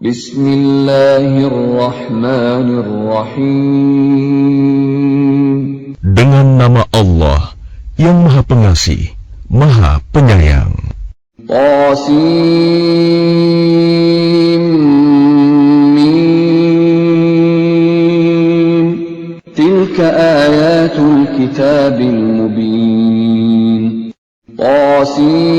Bismillahirrahmanirrahim. Dengan nama Allah yang Maha Pengasih, Maha Penyayang. Tasim. Tilka ayatul kitabil mubin. Tasim.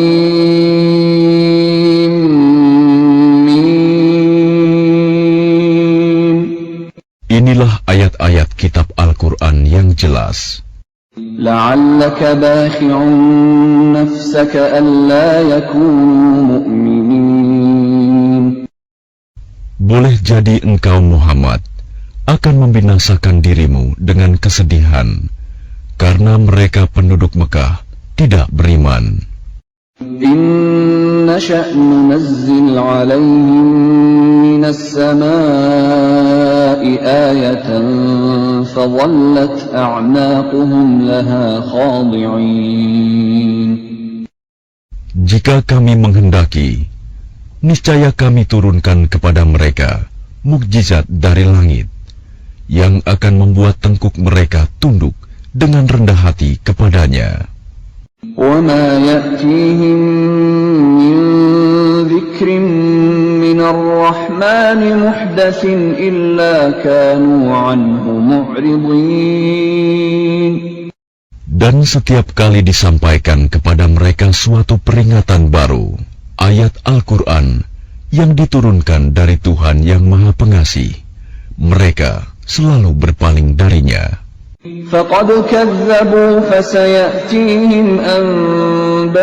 Inilah ayat-ayat kitab Al-Quran yang jelas. La'allaka bakhi'un nafsaka alla yakunu mu'minin. Boleh jadi engkau Muhammad akan membinasakan dirimu dengan kesedihan karena mereka penduduk Mekah tidak beriman. Inna sya'nu nazzil 'alaihim minas samaa'i ayatan fadhallat a'naquhum laha khadi'in. Jika kami menghendaki, niscaya kami turunkan kepada mereka mukjizat dari langit yang akan membuat tengkuk mereka tunduk dengan rendah hati kepadanya. وَمَا يَأْتِيهِمْ مِنْ ذِكْرٍ مِنَ الرَّحْمَنِ مُحْدَثٍ إِلَّا كَانُوا عَنْهُ مُعْرِضِينَ. Dan setiap kali disampaikan kepada mereka suatu peringatan baru, ayat Al-Quran yang diturunkan dari Tuhan yang Maha Pengasih, mereka selalu berpaling darinya. فَقَدْ كَذَّبُوا فَسَيَأْتِيهِمْ أَنْبَاءُ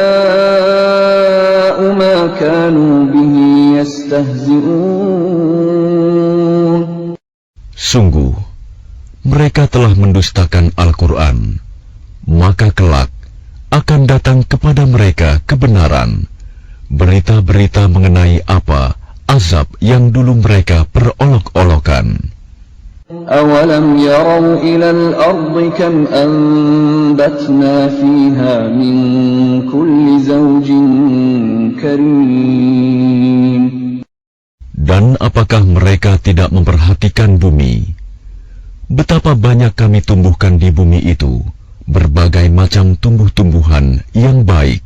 مَا كَانُوا بِهِ يَسْتَهْزِئُونَ. Sungguh, mereka telah mendustakan Al-Quran, maka kelak akan datang kepada mereka kebenaran, berita-berita mengenai apa azab yang dulu mereka perolok-olokan. أَوَلَمْ يَرَوْا إِلَى الْأَرْضِ كَمْ أَنبَتْنَا فِيهَا مِنْ كُلِّ زَوْجٍ كَرِيمٍ. Dan apakah mereka tidak memperhatikan bumi? Betapa banyak kami tumbuhkan di bumi itu berbagai macam tumbuh-tumbuhan yang baik.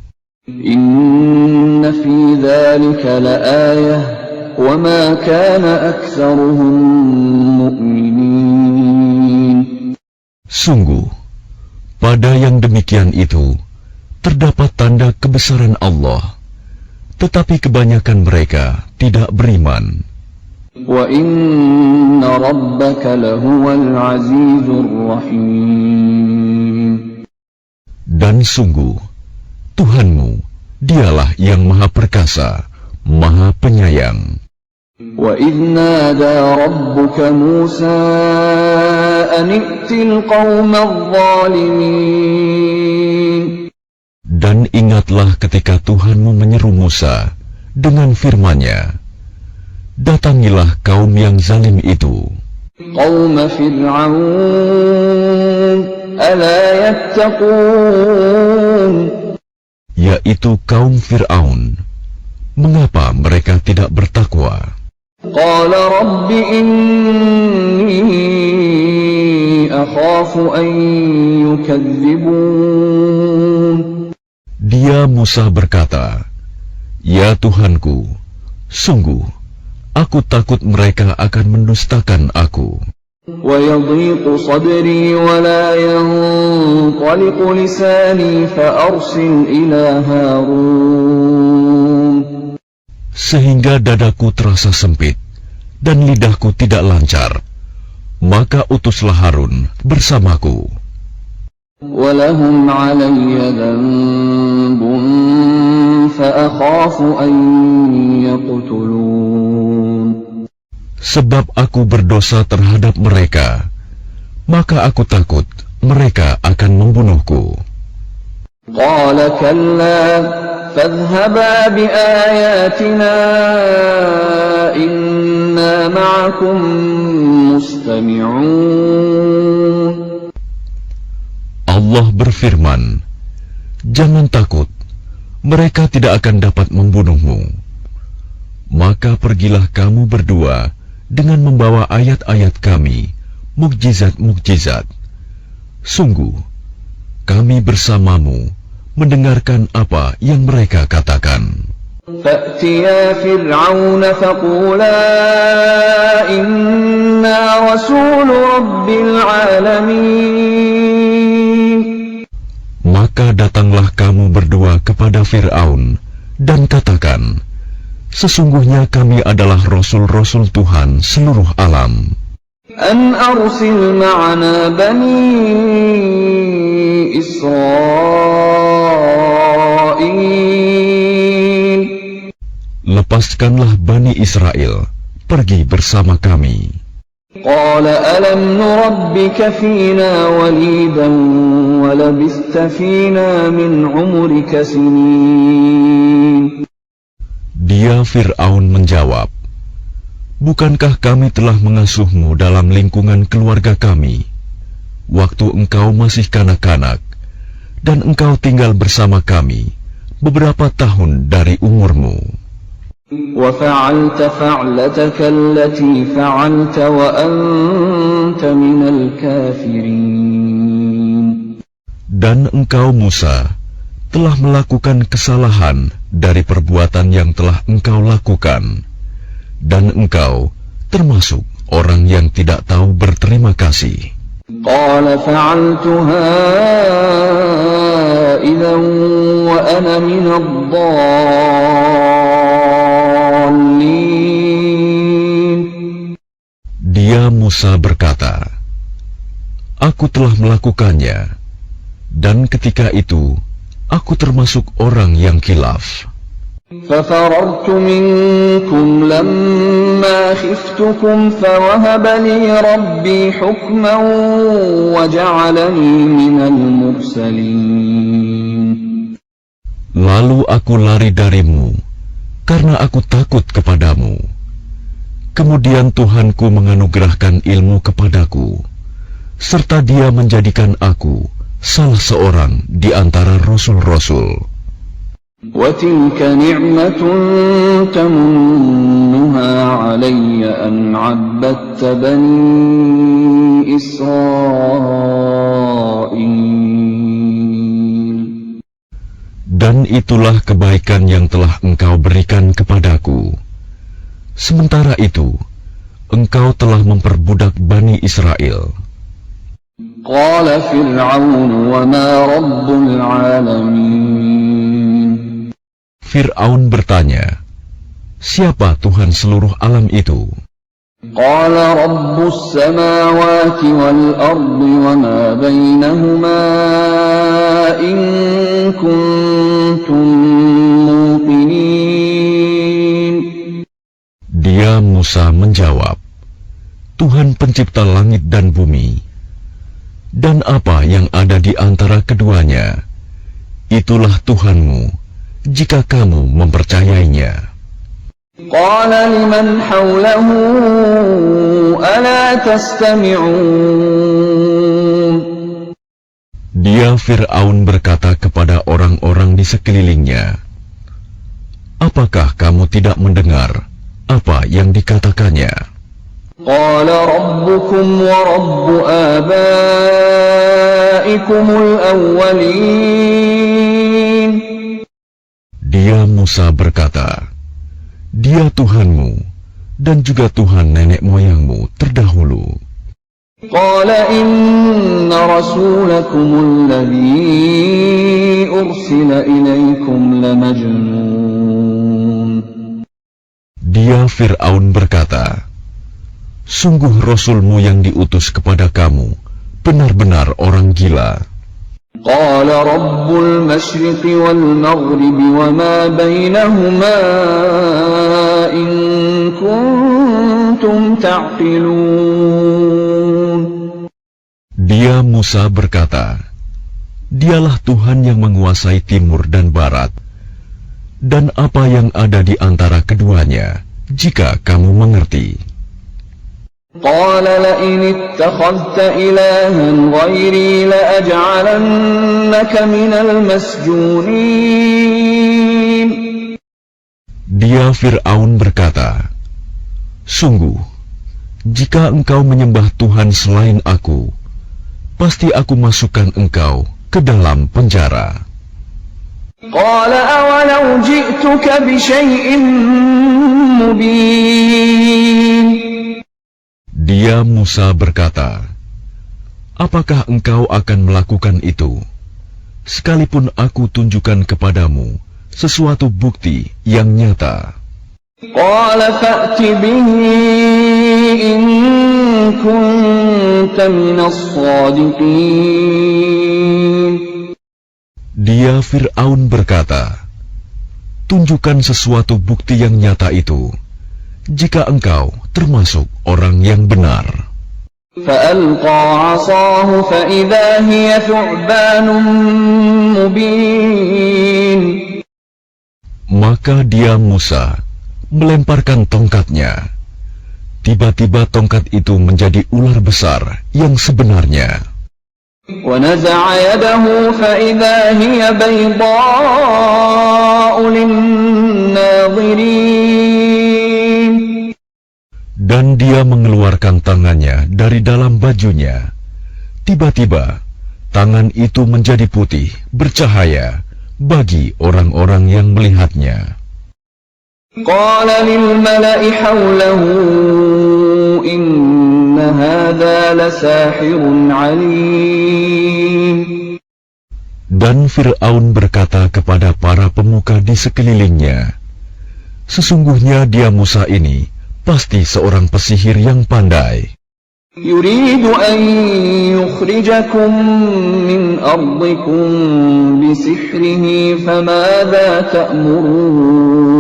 Inna fi dzalika laayah wa ma kana aktsaruhum mu'minin. Sungguh, pada yang demikian itu terdapat tanda kebesaran Allah, tetapi kebanyakan mereka tidak beriman. Wa inna rabbaka lahuwal azizur rahim. Dan sungguh, Tuhanmu, dialah yang Maha Perkasa, Maha Penyayang. وَإِذْ نَادَى رَبُّكَ مُوسَىٰ أَنِ ائْتِ الْقَوْمَ الظَّالِمِينَ. Dan ingatlah ketika Tuhanmu menyeru Musa dengan firman-Nya, datangilah kaum yang zalim itu. قَوْمَ فِرْعَوْنَ أَلَا يَتَّقُونَ. Yaitu kaum Fir'aun. Mengapa mereka tidak bertakwa? قال رب إني أخاف أن يكذبون. Dia Musa berkata, "Ya Tuhanku, sungguh aku takut mereka akan mendustakan aku." ويضيق صدري ولا ينطلق لساني فأرسل إلى هارون. Sehingga dadaku terasa sempit dan lidahku tidak lancar, maka utuslah Harun bersamaku. وَلَهُمْ عَلَيَّ ذَنبٌ فَأَخَافُ أَن يَقْتُلُونِ. Sebab aku berdosa terhadap mereka, maka aku takut mereka akan membunuhku. قَالَ كَلَّا فَاذْهَبَا بِآيَاتِنَا إِنَّا مَعَكُمْ مُسْتَمِعُونَ. Allah berfirman, "Jangan takut, mereka tidak akan dapat membunuhmu. Maka pergilah kamu berdua dengan membawa ayat-ayat kami, mukjizat-mukjizat. Sungguh, kami bersamamu mendengarkan apa yang mereka katakan. فَأْتِيَا فِرْعَوْنَ فَقُولَا إِنَّا رَسُولُ رَبِّ الْعَالَمِينَ. Maka datanglah kamu berdua kepada Fir'aun dan katakan, sesungguhnya kami adalah rasul-rasul Tuhan seluruh alam. أَنْ أَرْسِلْ مَعَنَا بَنِي إِسْرَائِيلَ. Lepaskanlah Bani Israel, pergi bersama kami. قَالَ أَلَمْ نُرَبِّكَ فِينَا وَلِيدًا وَلَبِثْتَ فِينَا مِنْ عُمُرِكَ سِنِينَ. Dia Fir'aun menjawab, bukankah kami telah mengasuhmu dalam lingkungan keluarga kami, waktu engkau masih kanak-kanak, dan engkau tinggal bersama kami beberapa tahun dari umurmu. وَفَعَلْتَ فَعْلَتَكَ الَّتِي فَعَلْتَ وَأَنْتَ مِنَ الْكَافِرِينَ. Dan engkau Musa telah melakukan kesalahan dari perbuatan yang telah engkau lakukan, dan engkau termasuk orang yang tidak tahu berterima kasih. قَالَ فَعَلْتُهَا إِذًا وَأَنَا مِنَ الضَّالِّينَ. Dia Musa berkata, aku telah melakukannya, dan ketika itu aku termasuk orang yang khilaf. فَفَرَرْتُ مِنْكُمْ لَمَّا خِفْتُكُمْ فَوَهَبَ لِي رَبِّي حُكْمًا وَجَعَلَنِي مِنَ الْمُرْسَلِينَ. Lalu aku lari darimu, karena aku takut kepadamu. Kemudian Tuhanku menganugerahkan ilmu kepadaku, serta Dia menjadikan aku salah seorang di antara rasul-rasul. وَتِلْكَ نِعْمَةٌ تَمُنُّهَا عَلَيَّ أَنْ عَبَّدتَّ بَنِي إِسْرَائِيلَ. Dan itulah kebaikan yang telah engkau berikan kepadaku. Sementara itu, engkau telah memperbudak Bani Israel. قَالَ فِرْعَوْنُ وَمَا رَبُّ الْعَالَمِينَ. Fir'aun bertanya, siapa Tuhan seluruh alam itu? قَالَ رَبُّ السَّمَاوَاتِ وَالْأَرْضِ وَمَا بَيْنَهُمَا إِن كُنتُم مُّوقِنِينَ. Dia Musa menjawab, Tuhan pencipta langit dan bumi, dan apa yang ada di antara keduanya, itulah Tuhanmu, jika kamu mempercayainya. قَالَ لِمَنْ حَوْلَهُ أَلَا تَسْتَمِعُونَ. Dia Fir'aun berkata kepada orang-orang di sekelilingnya, apakah kamu tidak mendengar apa yang dikatakannya? قَالَ رَبُّكُمْ وَرَبُّ آبَائِكُمُ الْأَوَّلِينَ. Dia Musa berkata, Dia Tuhanmu dan juga Tuhan nenek moyangmu terdahulu. قَالَ إِنَّ رَسُولَكُمُ الَّذِي أُرْسِلَ إِلَيْكُمْ لَمَجْنُونَ. Dia Fir'aun berkata, sungguh Rasulmu yang diutus kepada kamu benar-benar orang gila. قَالَ رَبُّ الْمَشْرِقِ وَالْمَغْرِبِ وَمَا بَيْنَهُمَا إِن كُنتُمْ تَعْقِلُونَ. Dia Musa berkata, Dialah Tuhan yang menguasai timur dan barat, dan apa yang ada di antara keduanya, jika kamu mengerti. قَالَ لَئِنِ اتَّخَذْتَ إِلَٰهًا غَيْرِي لَأَجْعَلَنَّكَ مِنَ الْمَسْجُونِينَ. Dia Fir'aun berkata, "Sungguh, jika engkau menyembah Tuhan selain aku, pasti aku masukkan engkau ke dalam penjara." قال أولو جئتك بشيء مبين. Dia Musa berkata, "Apakah engkau akan melakukan itu, sekalipun aku tunjukkan kepadamu sesuatu bukti yang nyata?" قال فأت به إن كنت من الصادقين. Dia Fir'aun berkata, "Tunjukkan sesuatu bukti yang nyata itu, jika engkau termasuk orang yang benar." فألقى عصاه فإذا هي ثعبان مبين. Maka dia Musa melemparkan tongkatnya. Tiba-tiba tongkat itu menjadi ular besar yang sebenarnya. ونزع يده فإذا هي بيضاء للناظرين. Dan dia mengeluarkan tangannya dari dalam bajunya. Tiba-tiba, tangan itu menjadi putih, bercahaya bagi orang-orang yang melihatnya. قال للملأ حوله إن هذا لساحر عليم. Dan Fir'aun berkata kepada para pemuka di sekelilingnya, "Sesungguhnya dia Musa ini pasti seorang pesihir yang pandai. يريد أن يخرجكم من أرضكم بسحره فماذا تأمرون."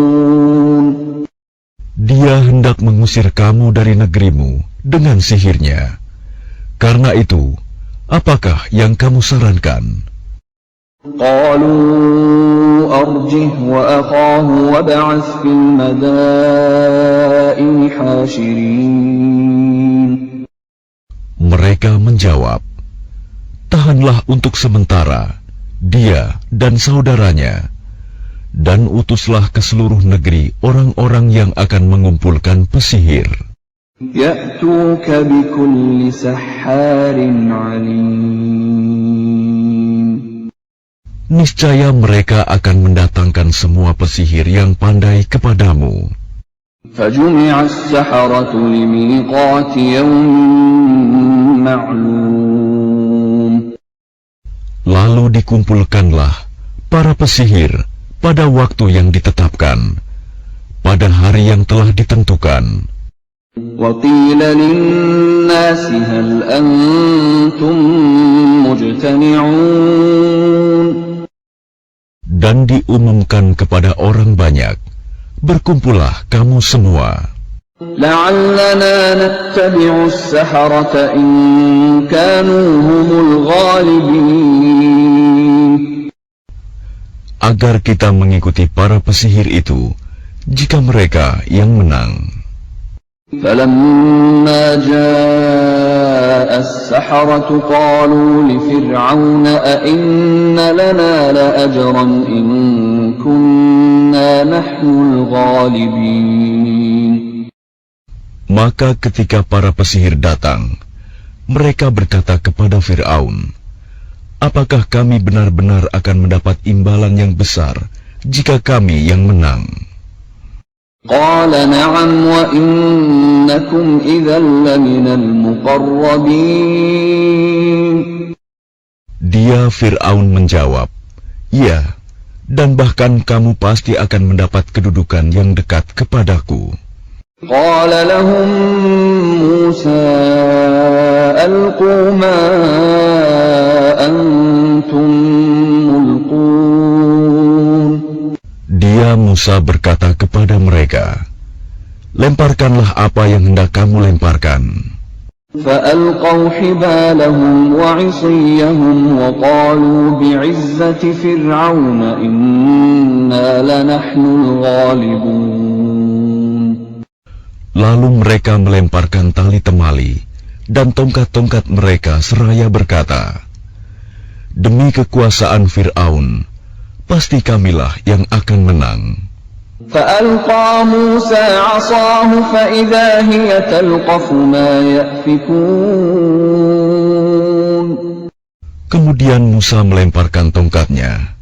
Dia hendak mengusir kamu dari negerimu dengan sihirnya. Karena itu, apakah yang kamu sarankan? قالوا أرجه وأخاه وابعث في المدائن حاشرين. Mereka menjawab, "Tahanlah untuk sementara dia dan saudaranya, dan utuslah ke seluruh negeri orang-orang yang akan mengumpulkan pesihir. يأتوك بكل سحار عليم." Niscaya mereka akan mendatangkan semua pesihir yang pandai kepadamu. فجمع السحرة لميقات يوم معلوم. Lalu dikumpulkanlah para pesihir pada waktu yang ditetapkan, pada hari yang telah ditentukan. وقيل للناس هل أنتم مجتمعون. Dan diumumkan kepada orang banyak, "Berkumpullah kamu semua, لعلنا نتبع السحرة إن كانوا هم الغالبين. agar kita mengikuti para pesihir itu, jika mereka yang menang." فلما جاء السحرة قالوا لفرعون أئن لنا لأجرا إن كنا نحن الغالبين. Maka ketika para pesihir datang, mereka berkata kepada Fir'aun, "Apakah kami benar-benar akan mendapat imbalan yang besar jika kami yang menang?" قال نعم وإنكم إذا لمن المقربين. Dia Fir'aun menjawab, "Ya, dan bahkan kamu pasti akan mendapat kedudukan yang dekat kepadaku." قال لهم موسى ألقوا ما أنتم ملقون. Dia Musa berkata kepada mereka, "Lemparkanlah apa yang hendak kamu lemparkan." فألقوا حبالهم وعصيهم وقالوا بعزة فرعون إنا لنحن الغالبون. Lalu mereka melemparkan tali temali dan tongkat-tongkat mereka seraya berkata, "Demi kekuasaan Fir'aun, pasti kamilah yang akan menang." فألقى موسى عصاه فإذا هي تلقف ما يأفكون. Kemudian Musa melemparkan tongkatnya.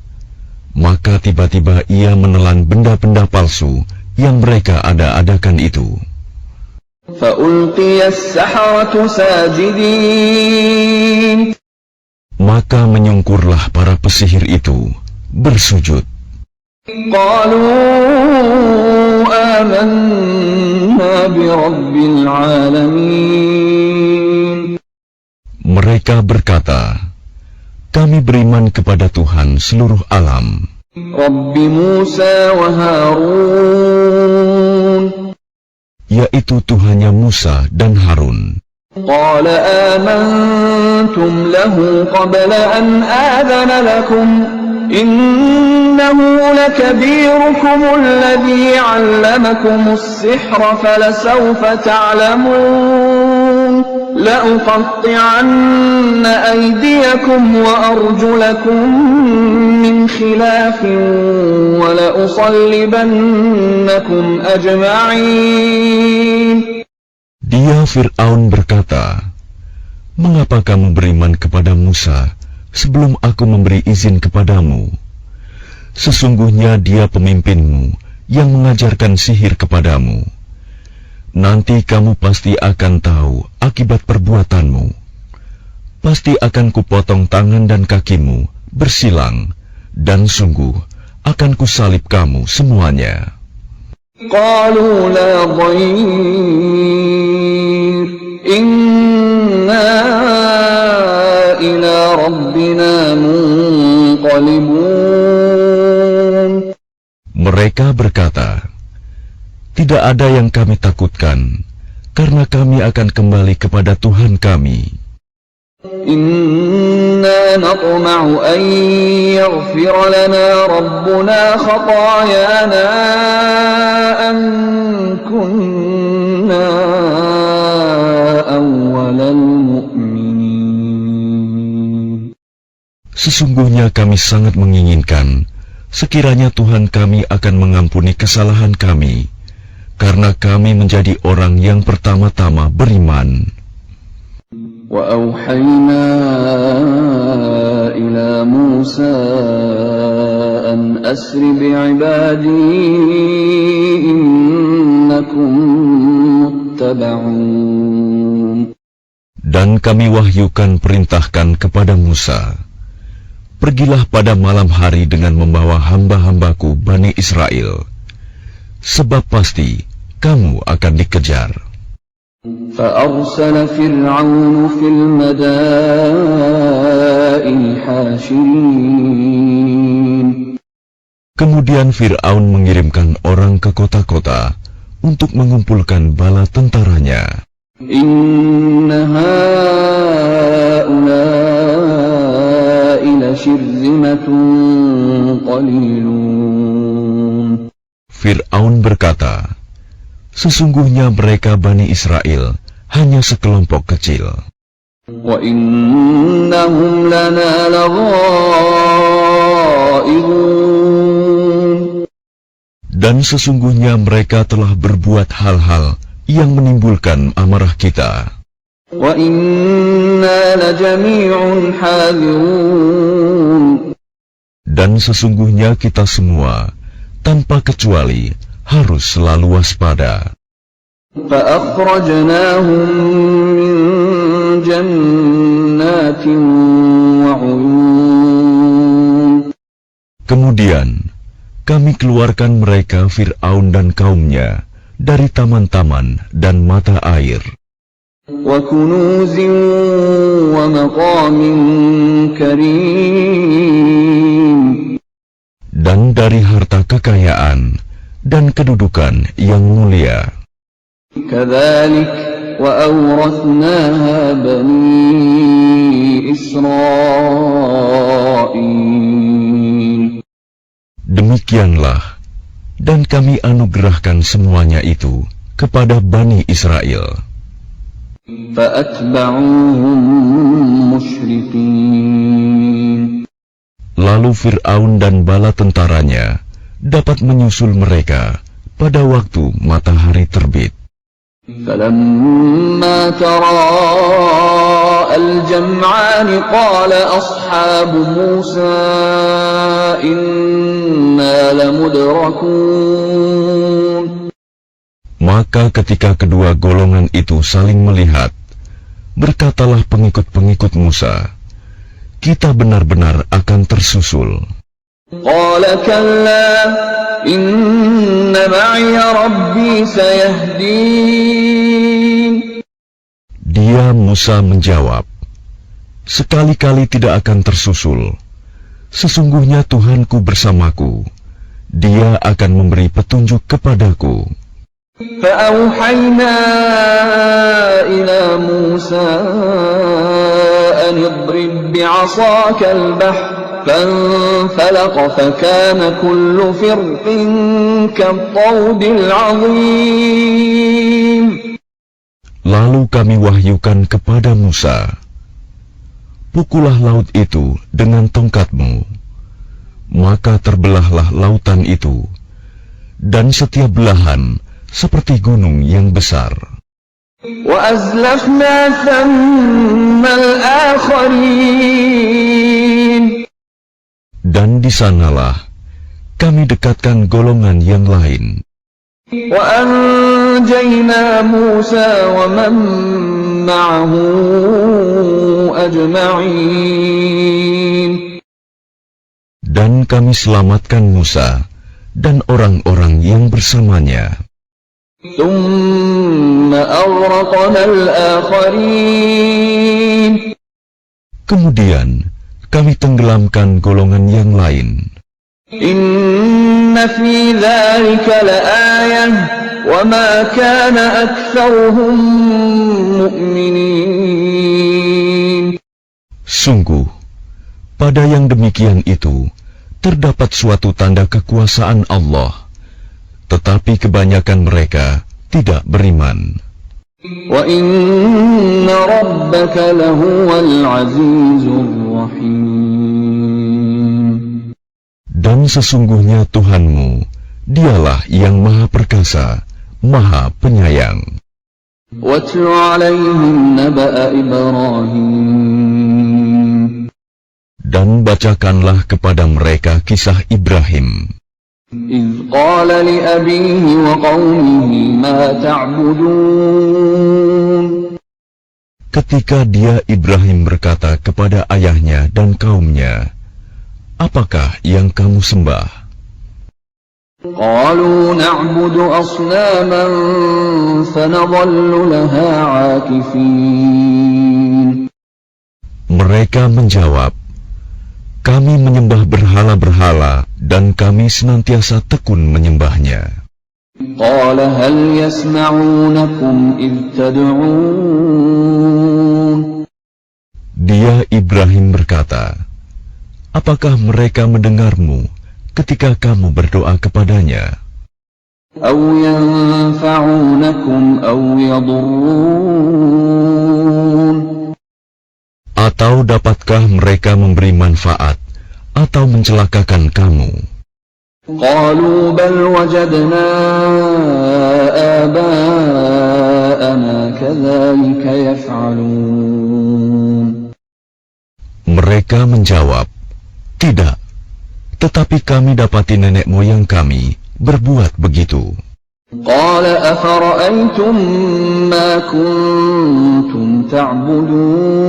Maka tiba-tiba ia menelan benda-benda palsu yang mereka ada-adakan itu. فألقي السحرة ساجدين. Maka menyungkurlah para pesihir itu, bersujud. قالوا آمنا برب العالمين. Mereka berkata, kami beriman kepada Tuhan seluruh alam, رب موسى وهارون. yaitu Tuhannya Musa dan Harun. قال آمنتم له قبل أن آذن لكم إنه لكبيركم الذي علمكم السحر فلسوف تعلمون لأقطعن أيديكم وأرجلكم من خلاف ولأصلبنكم أجمعين. Dia Fir'aun berkata, mengapa kamu beriman kepada Musa sebelum aku memberi izin kepadamu? Sesungguhnya dia pemimpinmu yang mengajarkan sihir kepadamu. Nanti kamu pasti akan tahu akibat perbuatanmu. Pasti akan kupotong tangan dan kakimu bersilang, dan sungguh akan kusalib kamu semuanya. قالوا لا ضير إنا إلى ربنا منقلبون. Mereka berkata, tidak ada yang kami takutkan, karena kami akan kembali kepada Tuhan kami. إنا نطمع أن يغفر لنا ربنا خطايانا أن كنا أول المؤمنين. Sesungguhnya kami sangat menginginkan sekiranya Tuhan kami akan mengampuni kesalahan kami, karena kami menjadi orang yang pertama-tama beriman. وأوحينا إلى موسى أن أسر بعبادي إنكم متبعون. Dan kami wahyukan perintahkan kepada Musa, pergilah pada malam hari dengan membawa hamba-hambaku Bani Israel, sebab pasti kamu akan dikejar. فأرسل فرعون في المدائن حاشرين. Kemudian Fir'aun mengirimkan orang ke kota-kota untuk mengumpulkan bala tentaranya. إن هؤلاء لشرذمة قليلون. Fir'aun berkata, sesungguhnya mereka Bani Israel hanya sekelompok kecil. وَإِنَّهُمْ لَنَا لَغَائِظُونَ. Dan sesungguhnya mereka telah berbuat hal-hal yang menimbulkan amarah kita. وَإِنَّا لَجَمِيعٌ حَاذِرُونَ. Dan sesungguhnya kita semua, tanpa kecuali, harus selalu waspada. فَأَخْرَجْنَاهُمْ مِنْ جَنَّاتٍ وَعُيُونٍ. Kemudian, kami keluarkan mereka Fir'aun dan kaumnya dari taman-taman dan mata air, وَكُنُوزٍ وَمَقَامٍ كَرِيمٍ. dan dari harta kekayaan dan kedudukan yang mulia. كَذَلِكَ وَأَوْرَثْنَاهَا بَنِي إِسْرَائِيلَ. Demikianlah, dan kami anugerahkan semuanya itu kepada Bani Israel. فَأَتْبَعُوهُمْ مُشْرِقِينَ. Lalu Fir'aun dan bala tentaranya dapat menyusul mereka pada waktu matahari terbit. فلما تراءى الجمعان قال أصحاب موسى إنا لمدركون. Maka ketika kedua golongan itu saling melihat, berkatalah pengikut-pengikut Musa, kita benar-benar akan tersusul. قال كلا إن معي ربي سيهدين. Dia Musa menjawab, sekali-kali tidak akan tersusul. Sesungguhnya Tuhanku bersamaku. Dia akan memberi petunjuk kepadaku. فأوحينا إلى موسى أن اضرب بعصاك البحر فانفلق فكان كل فرق كالطود العظيم. Lalu kami wahyukan kepada Musa, pukullah laut itu dengan tongkatmu. Maka terbelahlah lautan itu, dan setiap belahan seperti gunung yang besar. وأزلفنا ثم الآخرين. Dan di sanalah kami dekatkan golongan yang lain. وأنجينا موسى ومن معه أجمعين. Dan kami selamatkan Musa dan orang-orang yang bersamanya. ثم أغرقنا الآخرين. Kemudian kami tenggelamkan golongan yang lain. إن في ذلك لآية وما كان أكثرهم مؤمنين. Sungguh, pada yang demikian itu terdapat suatu tanda kekuasaan Allah, tetapi kebanyakan mereka tidak beriman. وَإِنَّ رَبَّكَ لَهُوَ الْعَزِيزُ الرَّحِيمُ. Dan sesungguhnya Tuhanmu, dialah yang maha perkasa, maha penyayang. وَاتْلُ عَلَيْهِمْ نَبَأَ إِبْرَاهِيمَ. Dan bacakanlah kepada mereka kisah Ibrahim. إِذْ قَالَ لِأَبِيهِ وَقَوْمِهِ مَا تَعْبُدُونَ. Ketika dia Ibrahim berkata kepada ayahnya dan kaumnya, apakah yang kamu sembah? قَالُوا نَعْبُدُ أَصْنَامًا فَنَظَلُّ لَهَا عَاكِفِينَ. Mereka menjawab, kami menyembah berhala-berhala dan kami senantiasa tekun menyembahnya. قَالَ هَلْ يَسْمَعُونَكُمْ إِذْ تَدْعُونَ. Dia Ibrahim berkata, apakah mereka mendengarmu ketika kamu berdoa kepadanya? أَوْ يَنْفَعُونَكُمْ أَوْ يَضُرُّونَ. Atau dapatkah mereka memberi manfaat atau mencelakakan kamu? قَالُوا بَلْ وَجَدْنَا آبَاءَنَا كَذَلِكَ يَفْعَلُونَ. Mereka menjawab, tidak, tetapi kami dapati nenek moyang kami berbuat begitu. قَالَ أَفَرَأَيْتُمْ مَا كُنْتُمْ تَعْبُدُونَ.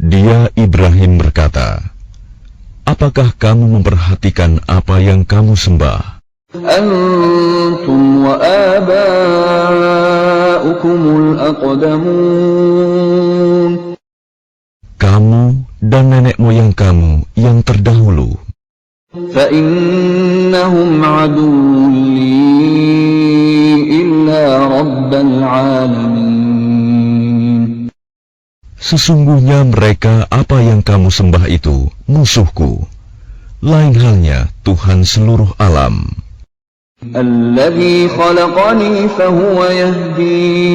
Dia Ibrahim berkata, apakah kamu memperhatikan apa yang kamu sembah? أَنْتُمْ وَآبَاؤُكُمُ الْأَقْدَمُونَ. Kamu dan nenek moyang kamu yang terdahulu. فَإِنَّهُمْ عَدُوٌّ لِّي إِلَّا رَبَّ الْعَالَمِينَ. Sesungguhnya mereka apa yang kamu sembah itu musuhku, lain halnya Tuhan seluruh alam. الَّذِي خَلَقَنِي فَهُوَ يَهْدِينِ.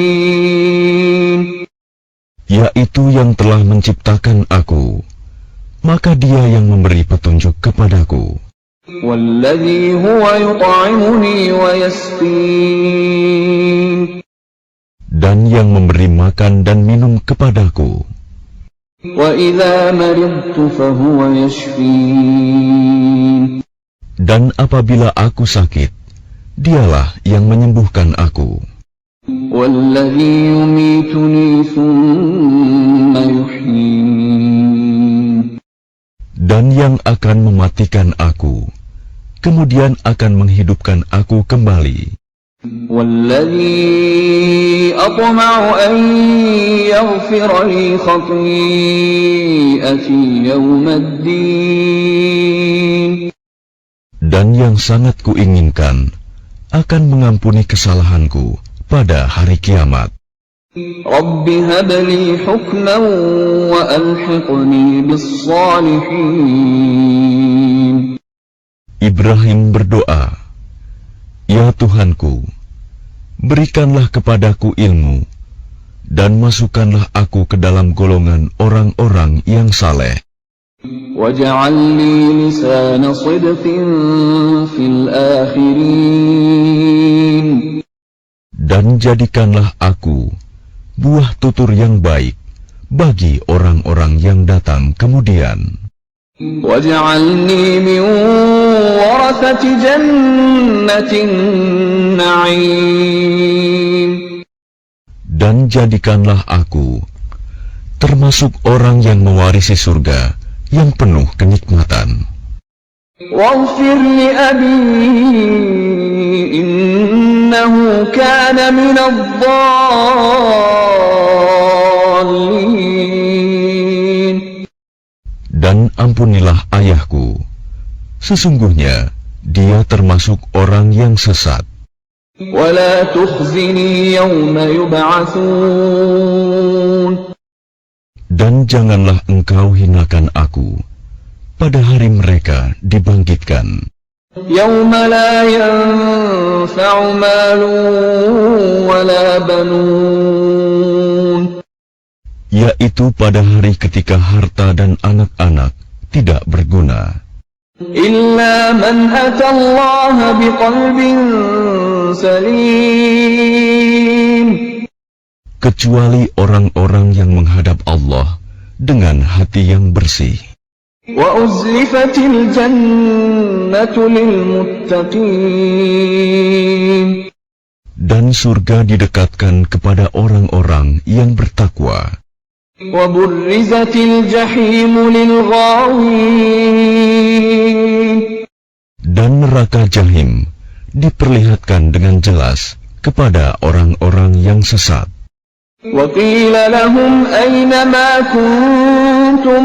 Yaitu yang telah menciptakan aku, maka dia yang memberi petunjuk kepadaku. والذي هو يطعمني ويسقين dan yang memberi makan dan minum kepadaku. وإذا مرضت فهو يشفين Dan apabila aku sakit, dialah yang menyembuhkan aku. والذي يميتني ثم يحيين Dan yang akan mematikan aku, kemudian akan menghidupkan aku kembali. والذي أطمع أن يغفر لي خطيئتي يوم الدين Dan yang sangat kuinginkan akan mengampuni kesalahanku pada hari kiamat. رب هب لي حكما وألحقني بالصالحين Ibrahim berdoa, "Ya Tuhanku, berikanlah kepadaku ilmu, dan masukkanlah aku ke dalam golongan orang-orang yang saleh. واجعل لي لسان صدق في الآخرين Dan jadikanlah aku buah tutur yang baik bagi orang-orang yang datang kemudian. واجعلني من ورثة جنة النعيم Dan jadikanlah aku termasuk orang yang mewarisi surga yang penuh kenikmatan. واغفر لأبي إنه كان من الضالين Dan ampunilah ayahku, sesungguhnya dia termasuk orang yang sesat. ولا تخزني يوم يبعثون Dan janganlah engkau hinakan aku pada hari mereka dibangkitkan, يوم لا ينفع مال ولا بنون yaitu pada hari ketika harta dan anak-anak tidak berguna, إلا من أتى الله بقلب سليم kecuali orang-orang yang menghadap Allah dengan hati yang bersih. وأزلفت الجنة للمتقين Dan surga didekatkan kepada orang-orang yang bertakwa. وبرزت الجحيم للغاوين Dan neraka Jahim diperlihatkan dengan jelas kepada orang-orang yang sesat. وقيل لهم أين ما كنتم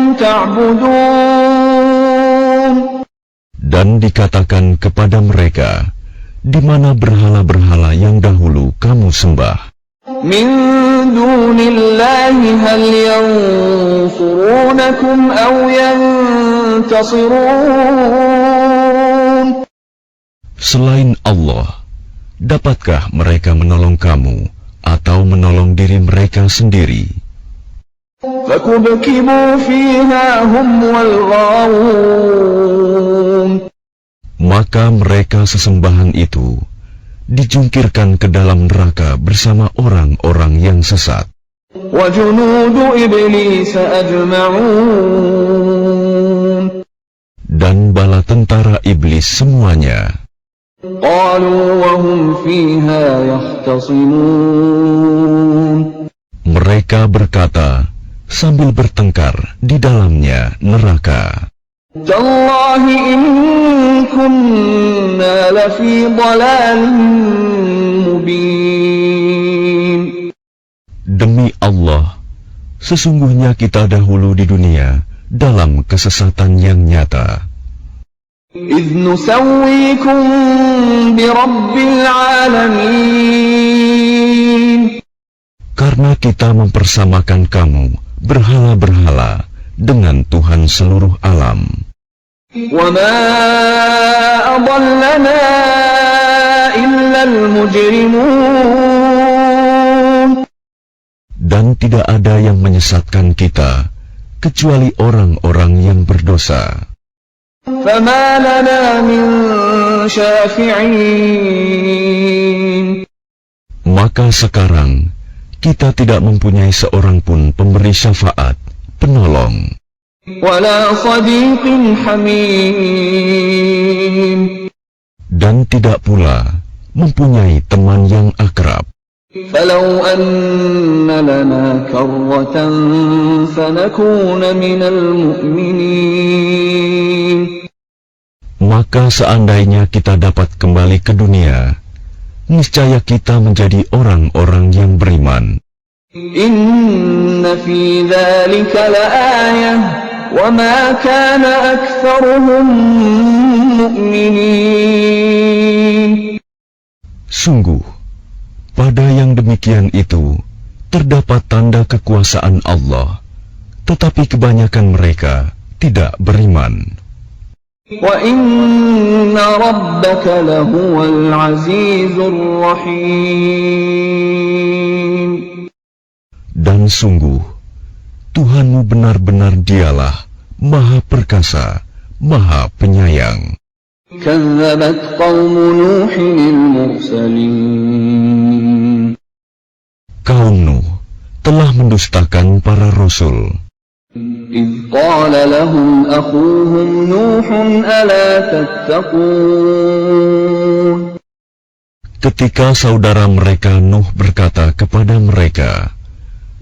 تعبدون Dan dikatakan kepada mereka, di mana berhala-berhala yang dahulu kamu sembah. من دون الله هل ينصرونكم أو ينتصرون Selain Allah, dapatkah mereka menolong kamu atau menolong diri mereka sendiri? فكبكبوا فيها هم والغاوون Maka mereka sesembahan itu dijungkirkan ke dalam neraka bersama orang-orang yang sesat. وجنود إبليس أجمعون Dan bala tentara iblis semuanya. قالوا وهم فيها يختصمون Mereka berkata sambil bertengkar di dalamnya neraka, تالله إن كنا لفي ضلال مبين Demi Allah, sesungguhnya kita dahulu di dunia dalam kesesatan yang nyata. إذ نسويكم برب العالمين Karena kita mempersamakan kamu berhala-berhala dengan Tuhan seluruh alam. وما أضلنا إلا المجرمون Dan tidak ada yang menyesatkan kita kecuali orang-orang yang berdosa. فما لنا من شافعين. Maka sekarang kita tidak mempunyai seorang pun pemberi syafaat, penolong, ولا صديق حميم. dan tidak pula mempunyai teman yang akrab. فلو أن لنا كرة فنكون من المؤمنين. Maka seandainya kita dapat kembali ke dunia, niscaya kita menjadi orang-orang yang beriman. إن في ذلك لآية وما كان أكثرهم مؤمنين. Sungguh, pada yang demikian itu terdapat tanda kekuasaan Allah, tetapi kebanyakan mereka tidak beriman. وَإِنَّ رَبَّكَ لَهُوَ الْعَزِيزُ الرَّحِيمُ. Dan sungguh, Tuhanmu benar-benar dialah Maha Perkasa, Maha Penyayang. كَذَّبَتْ قَوْمُ نُوحٍ الْمُرْسَلِينَ. Kaum Nuh telah mendustakan para rasul. إِذْ قَالَ لَهُمْ أَخُوهُمْ نُوحٌ أَلَا تَتَّقُونَ. Ketika saudara mereka Nuh berkata kepada mereka,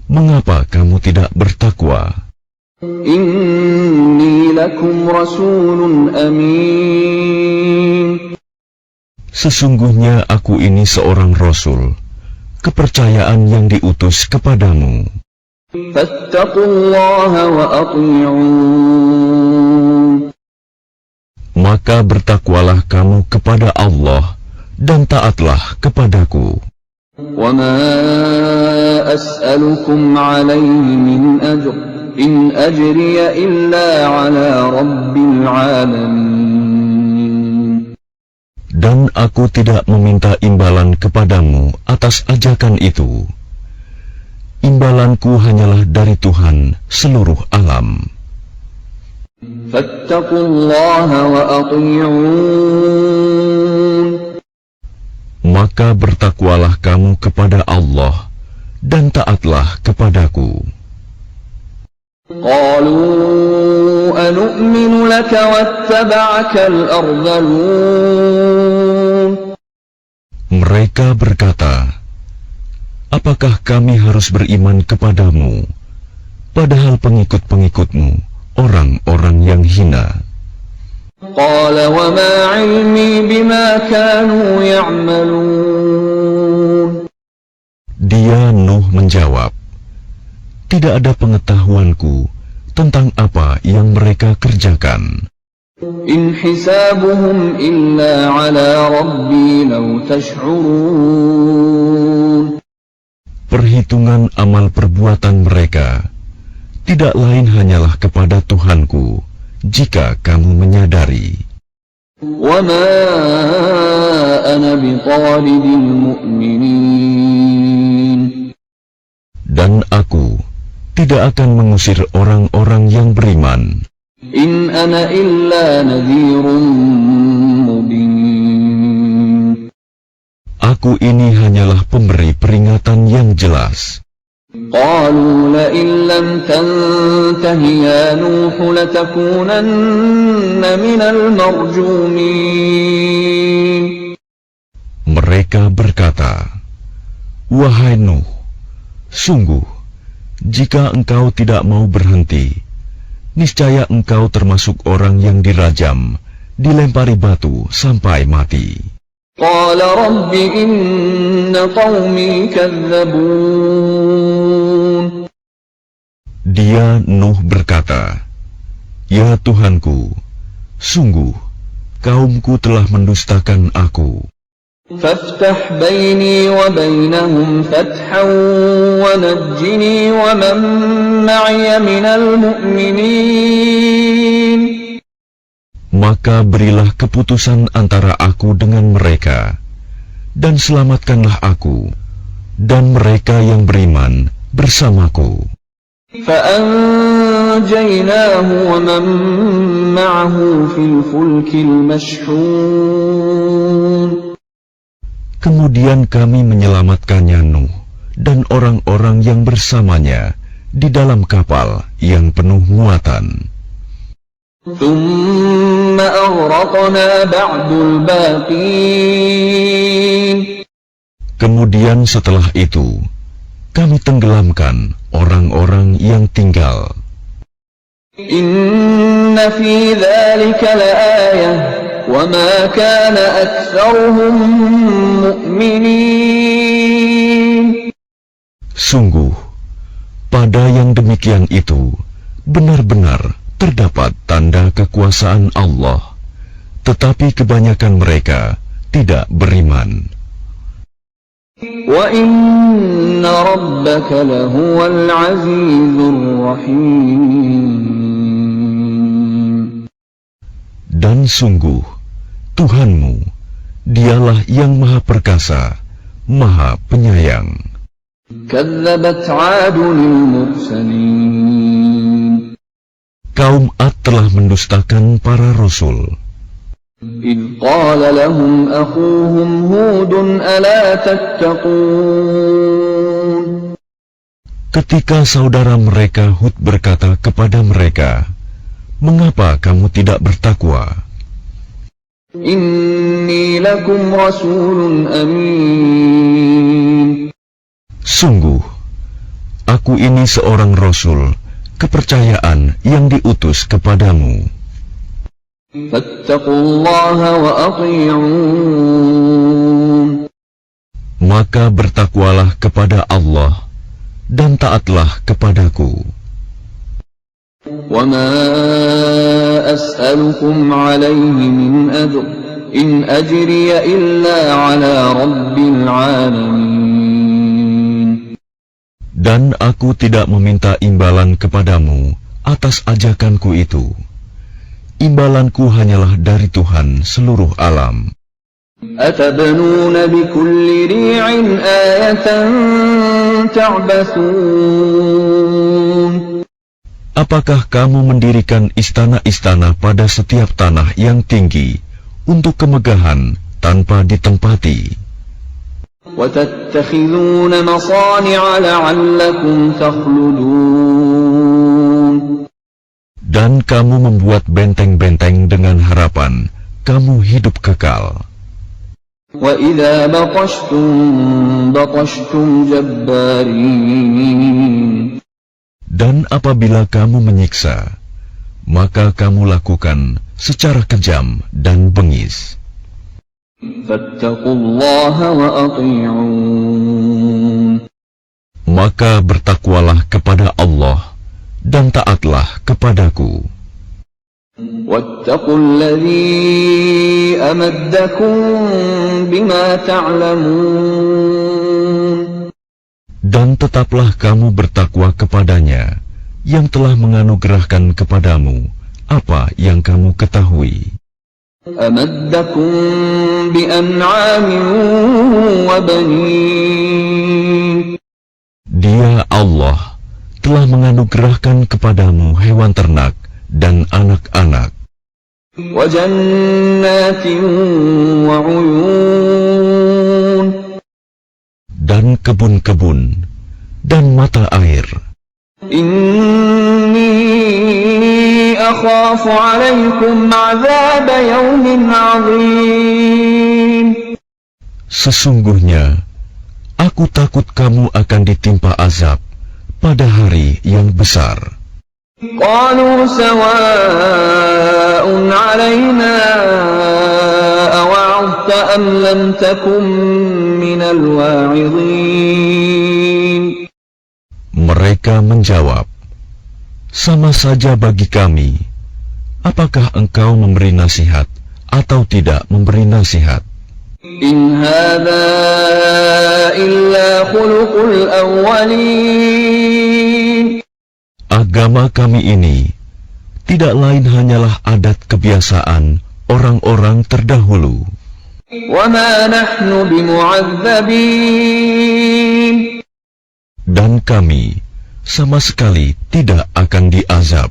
"Mengapa kamu tidak bertakwa? إِنِّي لَكُمْ رَسُولٌ أَمِينٌ. Sesungguhnya aku ini seorang rasul, kepercayaan yang diutus kepadamu. فَاتَّقُوا اللَّهَ وَأَطِيعُونِ. Maka bertakwalah kamu kepada Allah dan taatlah kepadaku. وَمَا أَسْأَلُكُمْ عَلَيْهِ مِنْ أَجْرٍ إِنْ أَجْرِيَ إِلَّا عَلَى رَبِّ الْعَالَمِينَ. Dan aku tidak meminta imbalan kepadamu atas ajakan itu. Imbalanku hanyalah dari Tuhan seluruh alam. فَاتَّقُوا اللَّهَ وَأَطِيعُونِ. Maka bertakwalah kamu kepada Allah dan taatlah kepadaku. قَالُوا أَنُؤْمِنُ لَكَ وَاتَّبَعَكَ الْأَرْذَلُونَ. Mereka berkata, "Apakah kami harus beriman kepadamu, padahal pengikut-pengikutmu orang-orang yang hina?" قَالَ وَمَا عِلْمِي بِمَا كَانُوا يَعْمَلُونَ. Dia Nuh menjawab, "Tidak ada pengetahuanku tentang apa yang mereka kerjakan. إِنْ حِسَابُهُمْ إِلَّا عَلَى رَبِّي لَوْ تَشْعُرُونَ. Perhitungan amal perbuatan mereka tidak lain hanyalah kepada Tuhanku, jika kamu menyadari. وَمَا أَنَا بِطَارِدِ الْمُؤْمِنِينَ. Dan aku tidak akan mengusir orang-orang yang beriman. إِنْ أَنَا إِلَّا نَذِيرٌ مُبِينٌ. Aku ini hanyalah pemberi peringatan yang jelas." قَالُوا لَئِن لَّمْ تَنْتَهِ يَا نُوحُ لَتَكُونَنَّ مِنَ الْمَرْجُومِينَ. Mereka berkata, "Wahai Nuh, sungguh, jika engkau tidak mau berhenti, niscaya engkau termasuk orang yang dirajam, dilempari batu sampai mati." قَالَ رَبِّ إِنَّ قَوْمِي كَذَّبُونِ. Dia Nuh berkata, "Ya Tuhanku, sungguh, kaumku telah mendustakan aku. فَافْتَحْ بَيْنِي وَبَيْنَهُمْ فَتْحًا وَنَجِّنِي وَمَن مَّعِيَ مِنَ الْمُؤْمِنِينَ. Maka berilah keputusan antara aku dengan mereka, dan selamatkanlah aku dan mereka yang beriman bersamaku." فَأَنْتَ فأنجيناه ومن معه في الفلك المشحون. Kemudian kami menyelamatkannya Nuh dan orang-orang yang bersamanya di dalam kapal yang penuh muatan. ثم أغرقنا بعد الباقين. Kemudian setelah itu, kami tenggelamkan orang-orang yang tinggal. إن في ذلك لآية وما كان أكثرهم مؤمنين. Sungguh, pada yang demikian itu, benar-benar terdapat tanda kekuasaan Allah, tetapi kebanyakan mereka tidak beriman. وَإِنَّ رَبَّكَ لَهُوَ الْعَزِيزُ الرَّحِيمُ. Dan sungguh, Tuhanmu, dialah yang maha perkasa, maha penyayang. كَذَّبَتْ عَادٌ الْمُرْسَلِينَ. Kaum Ad telah mendustakan para rasul. إِذْ قَالَ لَهُمْ أَخُوهُمْ هُودٌ أَلَا تَتَّقُونَ. Ketika saudara mereka Hud berkata kepada mereka, "Mengapa kamu tidak bertakwa? إِنِّي لَكُمْ رَسُولٌ أَمِينٌ. Sungguh, aku ini seorang rasul, kepercayaan yang diutus kepadamu. فَاتَّقُوا اللَّهَ وَأَطِيعُونِ. Maka bertakwalah kepada Allah dan taatlah kepadaku. وَمَا أَسْأَلُكُمْ عَلَيْهِ مِنْ أَجْرٍ إِنْ أَجْرِيَ إِلَّا عَلَى رَبِّ الْعَالَمِينَ. Dan aku tidak meminta imbalan kepadamu atas ajakanku itu. Imbalanku hanyalah dari Tuhan seluruh alam. أَتَبْنُونَ بِكُلِّ رِيعٍ آيَةً تَعْبَثُونَ. Apakah kamu mendirikan istana-istana pada setiap tanah yang tinggi untuk kemegahan tanpa ditempati? وَتَتَّخِذُونَ مَصَانِعَ لَعَلَّكُمْ تَخْلُدُونَ. Dan kamu membuat benteng-benteng dengan harapan kamu hidup kekal. وَإِذَا بَطَشْتُمْ بَطَشْتُمْ جَبَّارِينَ. Dan apabila kamu menyiksa, maka kamu lakukan secara kejam dan bengis. فَاتَّقُوا اللَّهَ وَأَطِيعُونَ. Maka bertakwalah kepada Allah dan taatlah kepadaku. وَاتَّقُوا الَّذِي أَمَدَّكُم بِمَا تَعْلَمُونَ. Dan tetaplah kamu bertakwa kepadanya yang telah menganugerahkan kepadamu apa yang kamu ketahui. أَمَدَّكُم بِأَنْعَامٍ وَبَنِينَ. Dia Allah telah menganugerahkan kepadamu hewan ternak dan anak-anak, وَجَنَّاتٍ وَعُيُونٍ. dan kebun-kebun dan mata air. إِنِّي أَخَافُ عَلَيْكُمْ عَذَابَ يَوْمٍ عَظِيمٍ. Sesungguhnya, aku takut kamu akan ditimpa azab pada hari yang besar. قَالُوا سَوَاءٌ عَلَيْنَا أَوَعَظْتَ أَمْ لَمْ تَكُن مِّنَ الْوَاعِظِينَ. Mereka menjawab, "Sama saja bagi kami, apakah engkau memberi nasihat atau tidak memberi nasihat? إِنْ هَذَا إِلَّا خُلُقُ الْأَوَّلِينَ. Agama kami ini tidak lain hanyalah adat kebiasaan orang-orang terdahulu. وَمَا نَحْنُ بِمُعَذَّبِينَ. Dan kami sama sekali tidak akan diazab.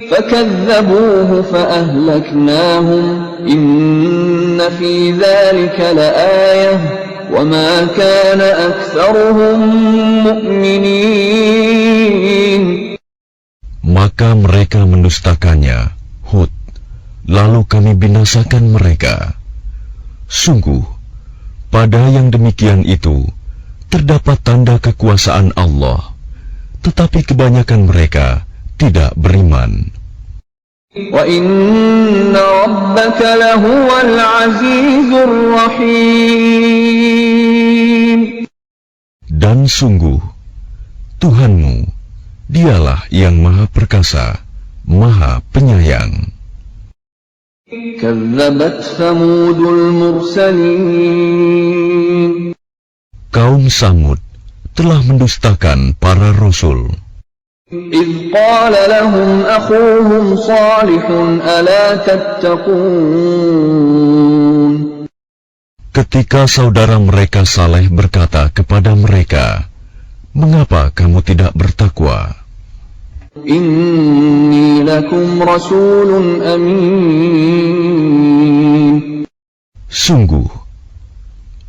فكذبوه فأهلكناهم إن في ذلك لآية وما كان أكثرهم مؤمنين. Maka mereka mendustakannya, Hud, lalu kami binasakan mereka. Sungguh, pada yang demikian itu terdapat tanda kekuasaan Allah, tetapi kebanyakan mereka tidak beriman. وَإِنَّ رَبَّكَ لَهُوَ الْعَزِيزُ الرَّحِيمُ. Dan sungguh, Tuhanmu, dialah yang maha perkasa, maha penyayang. كَذَّبَتْ ثَمُودُ الْمُرْسَلِينَ. Kaum Samud telah mendustakan para rasul. إِذْ قَالَ لَهُمْ أَخُوهُمْ صَالِحٌ أَلَا تَتَّقُونَ. Ketika saudara mereka Saleh berkata kepada mereka, "Mengapa kamu tidak bertakwa? إِنِّي لَكُمْ رَسُولٌ أَمِينٌ. Sungguh,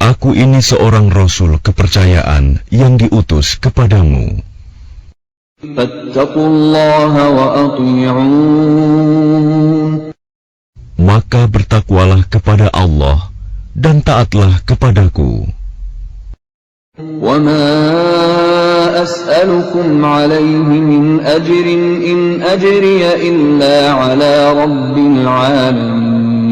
aku ini seorang rasul kepercayaan yang diutus kepadamu. فَاتَّقُوا اللَّهَ وَأَطِيعُونِ. Maka bertakwalah kepada Allah dan taatlah kepadaku. وَمَا أَسْأَلُكُمْ عَلَيْهِ مِنْ أَجْرٍ إِنْ أَجْرِيَ إِلَّا عَلَى رَبِّ الْعَالَمِينَ.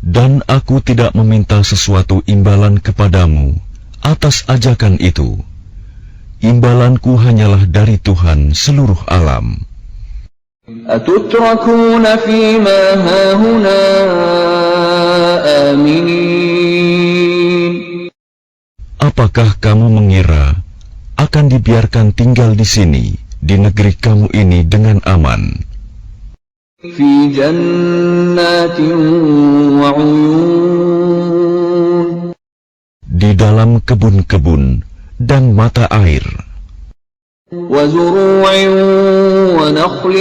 Dan aku tidak meminta sesuatu imbalan kepadamu atas ajakan itu. Imbalanku hanyalah dari Tuhan seluruh alam. أَتُتْرَكُونَ فِي مَا هَاهُنَا آمِنِينَ. Apakah kamu mengira akan dibiarkan tinggal di sini, di negeri kamu ini dengan aman? فِي جَنَّاتٍ وَعُيُونٍ. Di dalam kebun-kebun dan mata air, وَزُرُوعٍ وَنَخْلٍ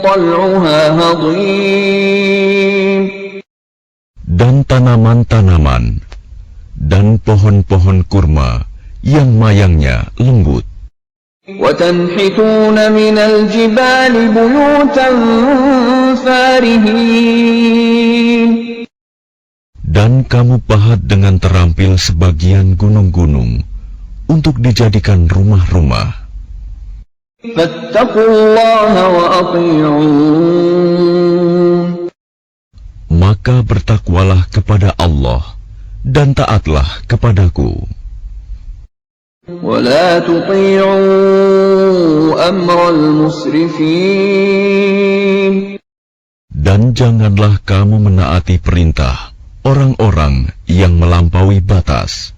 طَلْعُهَا هَضِيمٌ. dan tanaman-tanaman, dan pohon-pohon kurma yang mayangnya lembut. وَتَنْحِتُونَ مِنَ الْجِبَالِ بُيُوتًا فَارِهِينَ. Dan kamu pahat dengan terampil sebagian gunung-gunung untuk dijadikan rumah-rumah. فَاتَّقُوا اللَّهَ وَأَطِيعُونِ. Maka bertakwalah kepada Allah dan taatlah kepadaku. وَلَا تُطِيعُوا أَمْرَ الْمُسْرِفِينَ. Dan janganlah kamu menaati perintah orang-orang yang melampaui batas,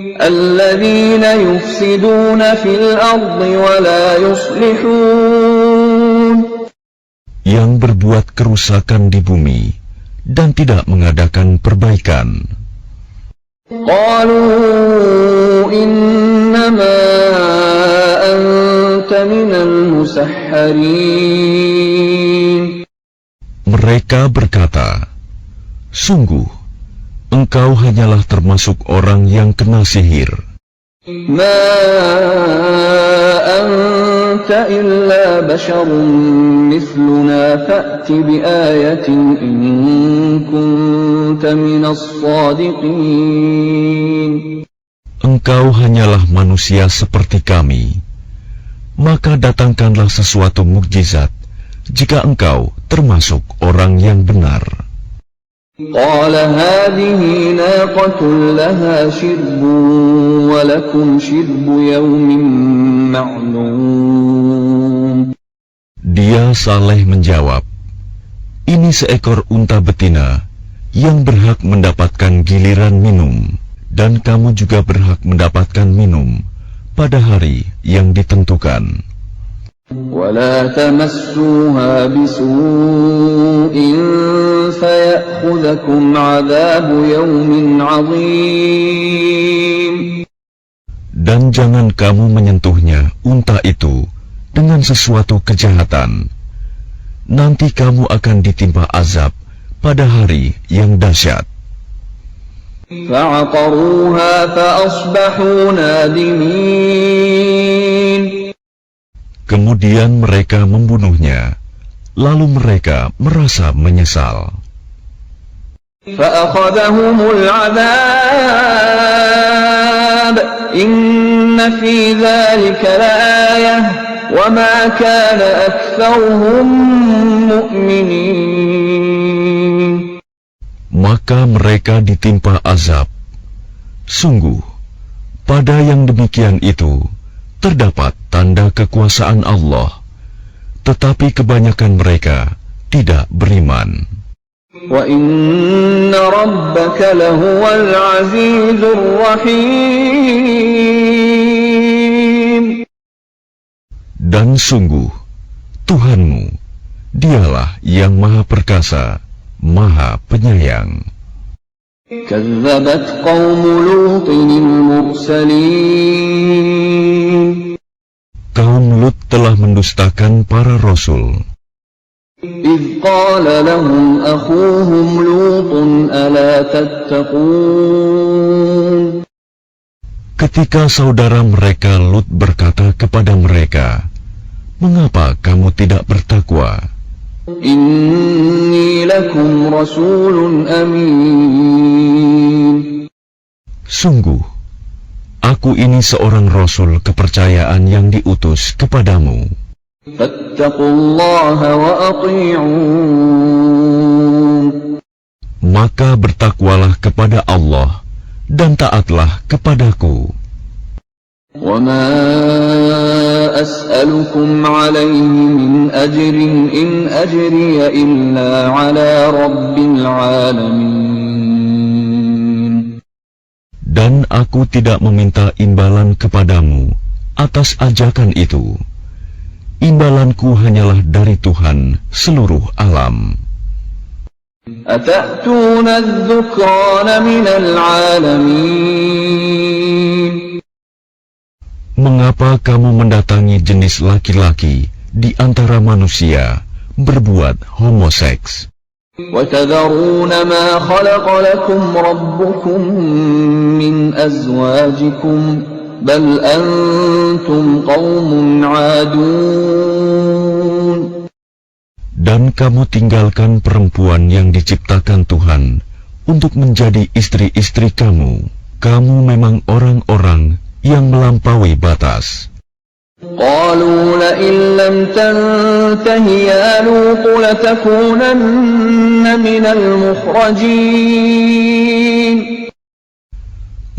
الَّذِينَ يُفْسِدُونَ فِي الْأَرْضِ وَلَا يُصْلِحُونَ. yang berbuat kerusakan di bumi dan tidak mengadakan perbaikan. قَالُوا إِنَّمَا أَنْتَ مِنَ الْمُسَحَّرِينَ. Mereka berkata, "Sungguh, engkau hanyalah termasuk orang yang kena sihir. مَا أَنْتَ إِلَّا بَشَرٌ مِثْلُنَا فَأْتِ بِآيَةٍ إِن كُنْتَ مِنَ الصَّادِقِينَ." Engkau hanyalah manusia seperti kami. Maka datangkanlah sesuatu mukjizat jika engkau termasuk orang yang benar. قَالَ هَٰذِهِ نَاقَةٌ لَهَا شِرْبٌ وَلَكُمْ شِرْبُ يَوْمٍ مَّعْلُومٍ. Dia Saleh menjawab, "Ini seekor unta betina yang berhak mendapatkan giliran minum, dan kamu juga berhak mendapatkan minum pada hari yang ditentukan. وَلَا تَمَسُّوهَا بِسُوءٍ فَيَأْخُذَكُمْ عَذَابُ يَوْمٍ عَظِيمٍ. Dan jangan kamu menyentuhnya, unta itu, dengan sesuatu kejahatan. Nanti kamu akan ditimpa azab pada hari yang dahsyat. فعقروها فأصبحوا نادمين. Kemudian mereka membunuhnya, lalu mereka merasa menyesal. فأخذهم العذاب إن في ذلك لآية وما كان أكثرهم مؤمنين. Maka mereka ditimpa azab. Sungguh, pada yang demikian itu terdapat tanda kekuasaan Allah, tetapi kebanyakan mereka tidak beriman. وَإِنَّ رَبَّكَ لَهُوَ الْعَزِيزُ الرَّحِيمُ. Dan sungguh, Tuhanmu, dialah yang Maha Perkasa, Maha Penyayang. كَذَّبَتْ قَوْمُ لُوطٍ الْمُرْسَلِينَ. Kaum Lut telah mendustakan para rasul. إِذْ قَالَ لَهُمْ أَخُوهُمْ لُوطٌ أَلَا تَتَّقُونَ. Ketika saudara mereka Lut berkata kepada mereka, "Mengapa kamu tidak bertakwa? إِنِّي لَكُمْ رَسُولٌ أَمِينٌ." Sungguh, aku ini seorang rasul kepercayaan yang diutus kepadamu. فَاتَّقُوا اللَّهَ وَأَطِيعُونِ. Maka bertakwalah kepada Allah dan taatlah kepadaku. وَمَا أَسْأَلُكُمْ عَلَيْهِ مِنْ أَجْرٍ إِنْ أَجْرِيَ إِلَّا عَلَى رَبِّ الْعَالَمِينَ. Dan aku tidak meminta imbalan kepadamu atas ajakan itu. Imbalanku hanyalah dari Tuhan seluruh alam. أَتَأْتُونَ الذُّكْرَانَ مِنَ الْعَالَمِينَ. Mengapa kamu mendatangi jenis laki-laki di antara manusia berbuat homoseks? وَتَذَرُونَ مَا خَلَقَ لَكُمْ رَبُّكُمْ مِنْ أَزْوَاجِكُمْ بَلْ أَنْتُمْ قَوْمٌ عَادُونَ. Dan kamu tinggalkan perempuan yang diciptakan Tuhan untuk menjadi istri-istri kamu. Kamu memang orang-orang yang melampaui batas. قالوا لئن لم تنته يا لوط لتكونن من المخرجين.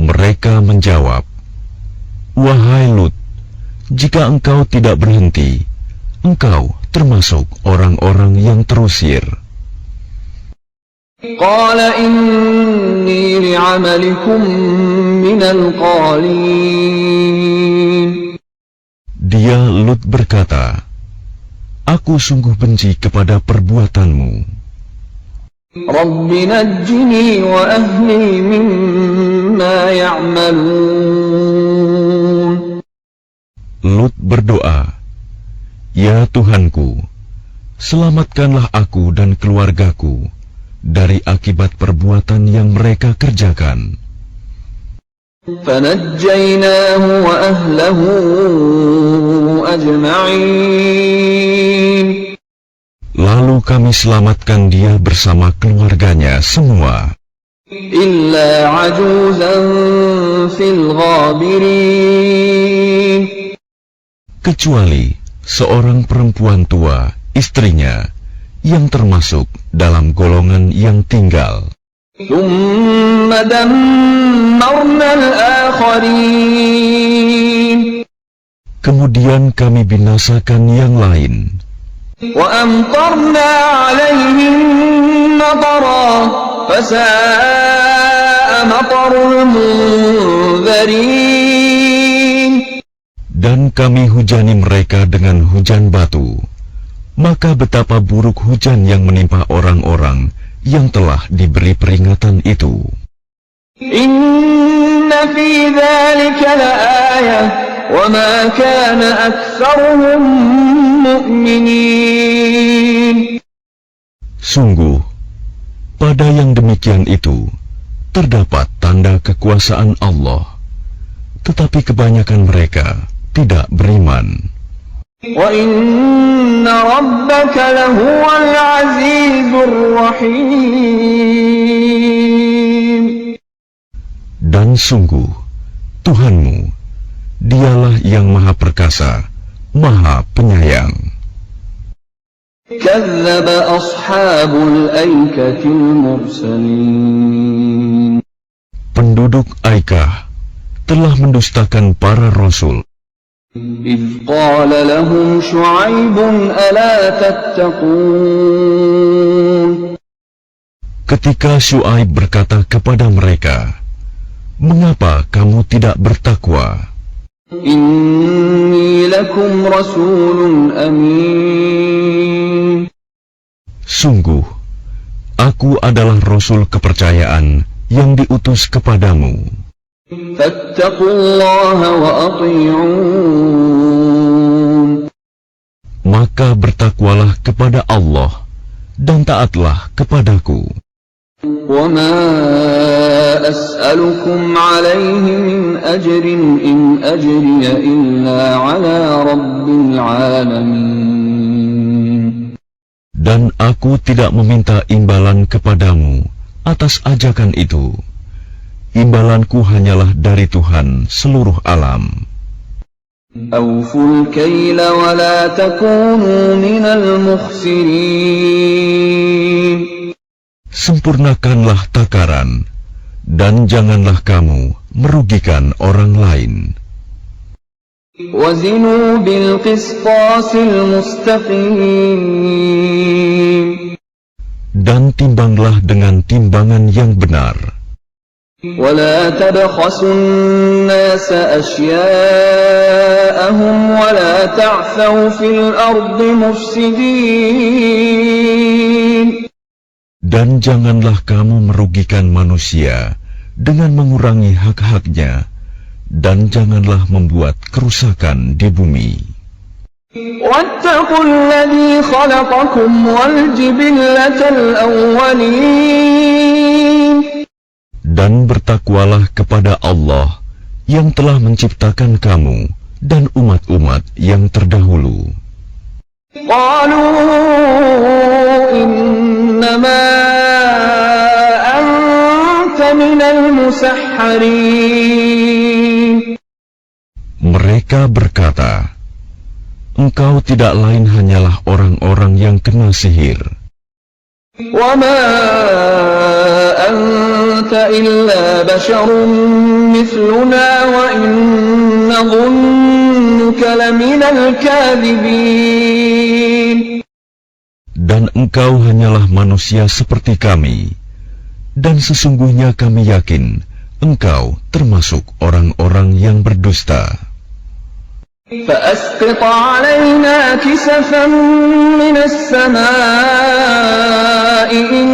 Mereka menjawab, "Wahai Lut, jika engkau tidak berhenti, engkau termasuk orang-orang yang terusir." قال إني لعملكم من القالين. Dia Lut berkata, "Aku sungguh benci kepada perbuatanmu. رب نجني وأهلي مما يعملون. Lut berdoa, "Ya Tuhanku, selamatkanlah aku dan keluargaku dari akibat perbuatan yang mereka kerjakan." فنجيناه وأهله أجمعين. Lalu kami selamatkan dia bersama keluarganya semua, إلا عجوزا في الغابرين. kecuali seorang perempuan tua, istrinya, yang termasuk dalam golongan yang tinggal. ثم دمرنا الآخرين. Kemudian kami binasakan yang lain, وأمطرنا عليهم مطرا فساء مطر المنذرين. dan kami hujani mereka dengan hujan batu. Maka betapa buruk hujan yang menimpa orang-orang yang telah diberi peringatan itu. إن في في ذلك لآية وما كان أكثرهم مؤمنين. Sungguh, pada yang demikian itu terdapat tanda kekuasaan Allah, tetapi kebanyakan mereka tidak beriman. وَإِنَّ رَبَّكَ لَهُوَ الْعَزِيزُ الرَّحِيمُ. Dan sungguh, Tuhanmu, dialah yang Maha Perkasa, Maha Penyayang. كَذَّبَ أَصْحَابُ الْأَيْكَةِ الْمُرْسَلِينَ. Penduduk Aikah telah mendustakan para rasul إِذْ قَالَ لَهُمْ شُعَيْبٌ أَلَا تَتَّقُونَ. ketika Syuaib berkata kepada mereka, "Mengapa kamu tidak bertakwa? إِنِّي لَكُمْ رَسُولٌ أَمِينٌ. Sungguh, aku adalah rasul kepercayaan yang diutus kepadamu. فَاتَّقُوا اللَّهَ وَأَطِيعُونِ. Maka bertakwalah kepada Allah dan taatlah kepadaku. وَمَا أَسْأَلُكُمْ عَلَيْهِ مِنْ أَجْرٍ إِنْ أَجْرِيَ إِلَّا عَلَى رَبِّ الْعَالَمِينَ. Dan aku tidak meminta imbalan kepadamu atas ajakan itu. Imbalanku hanyalah dari Tuhan seluruh alam. أَوْفُوا الْكَيْلَ وَلَا تَكُونُوا مِنَ الْمُخْسِرِينَ. Sempurnakanlah takaran, dan janganlah kamu merugikan orang lain. وَزِنُوا بِالْقِسْطَاسِ الْمُسْتَقِيمِ. Dan timbanglah dengan timbangan yang benar. وَلَا تَبْخَسُوا النَّاسَ أَشْيَاءَهُمْ وَلَا تَعْثَوْا فِي الْأَرْضِ مُفْسِدِينَ. Dan janganlah kamu merugikan manusia dengan mengurangi hak-haknya, dan janganlah membuat kerusakan di bumi. وَاتَّقُوا الَّذِي خَلَقَكُمْ وَالْجِبِلَّةَ الْأَوَّلِينَ. Dan bertakwalah kepada Allah yang telah menciptakan kamu dan umat-umat yang terdahulu. قَالُوا إِنَّمَا أَنْتَ مِنَ الْمُسَحَّرِينَ. Mereka berkata, "Engkau tidak lain hanyalah orang-orang yang kena sihir. وَمَا أَنْتَ إِلَّا بَشَرٌ مِثْلُنَا وَإِنْ نَظُنُّكَ لَمِنَ الْكَاذِبِينَ. Dan engkau hanyalah manusia seperti kami, dan sesungguhnya kami yakin engkau termasuk orang-orang yang berdusta. فَأَسْقِطْ عَلَيْنَا كِسَفًا مِنَ السَّمَاءِ إِن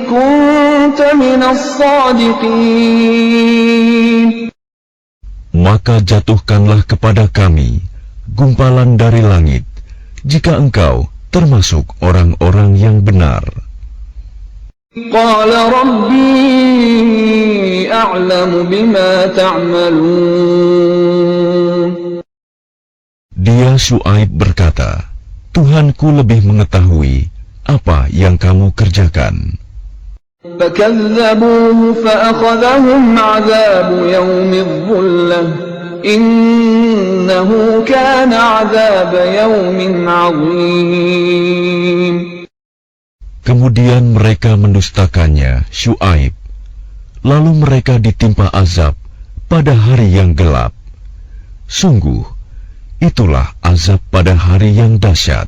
كُنتَ مِنَ الصَّادِقِينَ. Maka jatuhkanlah kepada kami gumpalan dari langit, jika engkau termasuk orang-orang yang benar." قَالَ رَبِّي أَعْلَمُ بِمَا تَعْمَلُونَ. Dia Syuaib berkata, "Tuhanku lebih mengetahui apa yang kamu kerjakan." فَكَذَّبُوهُ فَأَخَذَهُمْ عَذَابُ يَوْمِ الظُّلَّةِ إِنَّهُ كَانَ عَذَابَ يَوْمٍ عَظِيمٍ. Kemudian mereka mendustakannya, Syuaib. Lalu mereka ditimpa azab pada hari yang gelap. Sungguh, itulah azab pada hari yang dahsyat.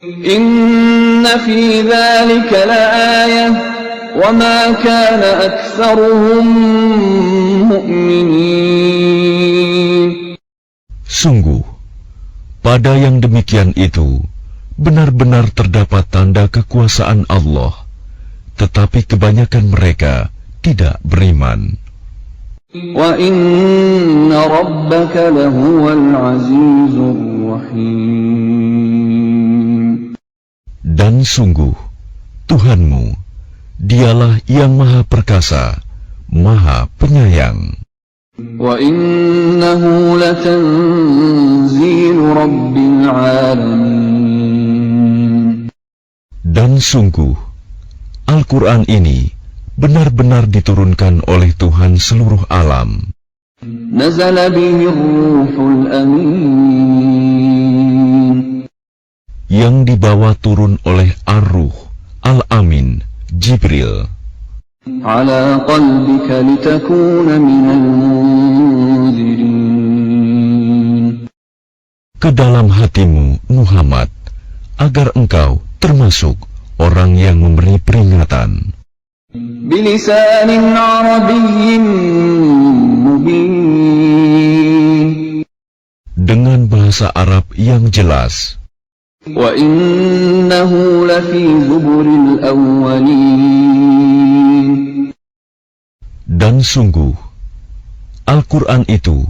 Inna fi dzalika laayah wa ma kana aktsaruhum mu'minin. Sungguh, pada yang demikian itu benar-benar terdapat tanda kekuasaan Allah, tetapi kebanyakan mereka tidak beriman. وَإِنَّ رَبَّكَ لَهُوَ الْعَزِيزُ الرَّحِيمُ. Dan sungguh, Tuhanmu, Dialah yang Maha Perkasa, Maha Penyayang. وَإِنَّهُ لَتَنزِيلُ رَبِّ الْعَالَمِينَ. Dan sungguh, Al-Quran ini benar-benar diturunkan oleh Tuhan seluruh alam. نَزَلَ بِهِ الرُّوحُ الْأَمِينُ. Yang dibawa turun oleh Ar-Ruh, Al-Amin, Jibril. عَلَى قَلْبِكَ لِتَكُونَ مِنَ الْمُنذِرِينَ. Ke dalam hatimu, Muhammad, agar engkau termasuk orang yang memberi peringatan. بِلِسَانٍ عَرَبِيٍّ مُبِينٍ. Dengan bahasa Arab yang jelas. وَإِنَّهُ لَفِي زُبُرِ الْأَوَّلِينَ. Dan sungguh, Al-Quran itu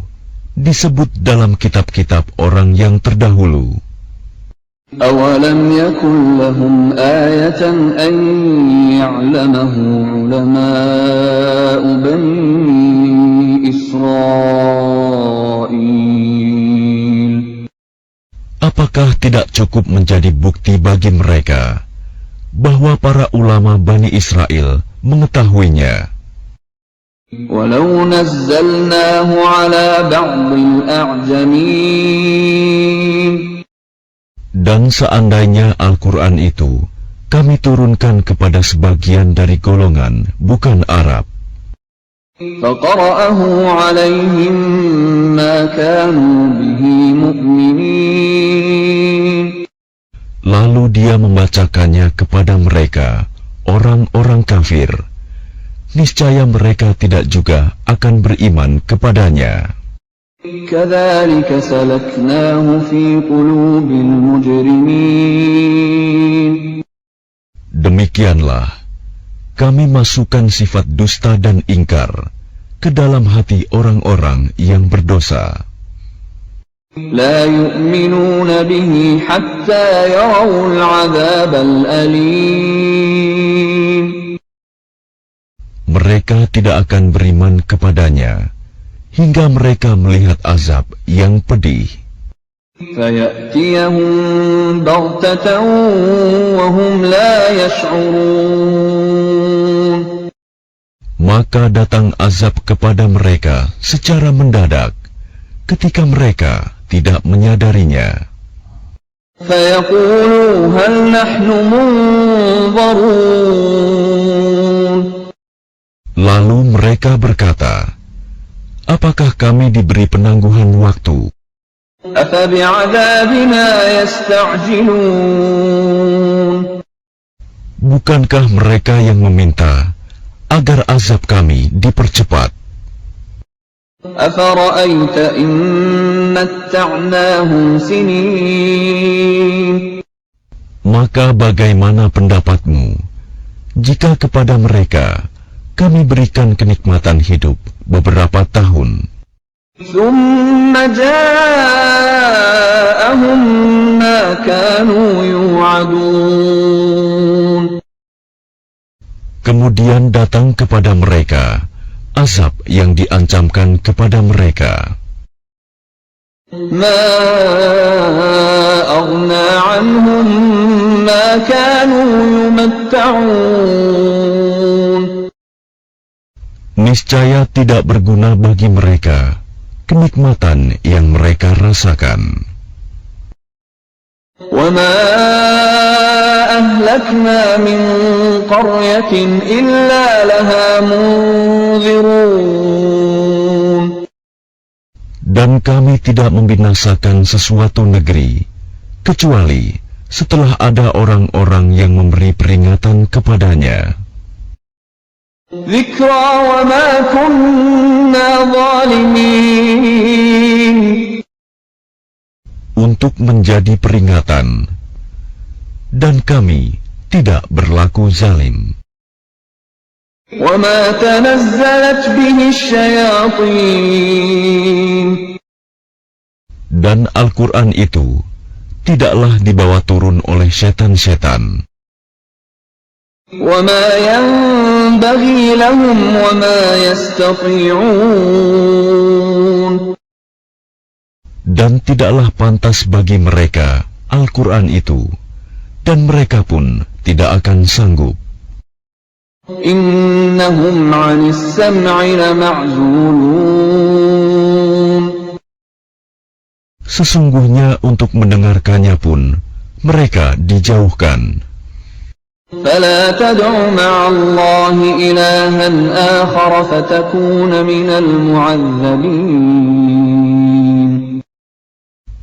disebut dalam kitab-kitab orang yang terdahulu. أَوَلَمْ يَكُنْ لَهُمْ آيَةً أَنْ يَعْلَمَهُ عُلَمَاءُ بَنِي إِسْرَائِيلَ. Apakah tidak cukup menjadi bukti bagi mereka bahwa para ulama Bani Israel mengetahuinya? وَلَوْ نَزَّلْنَاهُ عَلَى بَعْضِ الْأَعْجَمِينَ. Dan seandainya Al-Quran itu kami turunkan kepada sebagian dari golongan bukan Arab, فَقَرَأَهُ عَلَيْهِمْ مَا كَانُوا بِهِ مُؤْمِنِينَ. lalu dia membacakannya kepada mereka, orang-orang kafir, niscaya mereka tidak juga akan beriman kepadanya. كَذَلِكَ سَلَكْنَاهُ فِي قُلُوبِ الْمُجْرِمِينَ. Demikianlah kami masukkan sifat dusta dan ingkar ke dalam hati orang-orang yang berdosa. لَا يُؤْمِنُونَ بِهِ حَتَّى يَرَوُا الْعَذَابَ الْأَلِيمَ. Mereka tidak akan beriman kepadanya hingga mereka melihat azab yang pedih. فَيَأْتِيَهُمْ بَغْتَةً وَهُمْ لَا يَشْعُرُونَ. Maka datang azab kepada mereka secara mendadak ketika mereka tidak menyadarinya. فَيَقُولُوا هَلْ نَحْنُ مُنظَرُونَ. Lalu mereka berkata, apakah kami diberi penangguhan waktu? أَفَبِعَذَابِنَا يَسْتَعْجِلُونَ. Bukankah mereka yang meminta agar azab kami dipercepat? أَفَرَأَيْتَ إِن مَّتَّعْنَاهُمْ سِنِينَ. Maka bagaimana pendapatmu jika kepada mereka kami berikan kenikmatan hidup beberapa tahun? ثُمَّ جَاءَهُم مَّا كَانُوا يُوعَدُونَ. Kemudian datang kepada mereka azab yang diancamkan kepada mereka. مَا أَغْنَىٰ عَنْهُم مَّا كَانُوا يُمَتَّعُونَ. Niscaya tidak berguna bagi mereka kenikmatan yang mereka rasakan. وَمَا أَهْلَكْنَا مِنْ قَرْيَةٍ إِلَّا لَهَا مُنذِرُونَ. Dan kami tidak membinasakan sesuatu negeri kecuali setelah ada orang-orang yang memberi peringatan kepadanya. ذِكْرَى وَمَا كُنَّا ظَالِمِينَ. Untuk menjadi peringatan, dan kami tidak berlaku zalim. وما تنزلت به الشياطين Dan Al-Quran itu tidaklah dibawa turun oleh setan-setan, وما ينبغي لهم وما يستطيعون dan tidaklah pantas bagi mereka Al-Quran itu, dan mereka pun tidak akan sanggup. إنهم عن السمع لمعزولون Sesungguhnya untuk mendengarkannya pun mereka dijauhkan. فلا تدع مع الله إلها آخر فتكون من المعذبين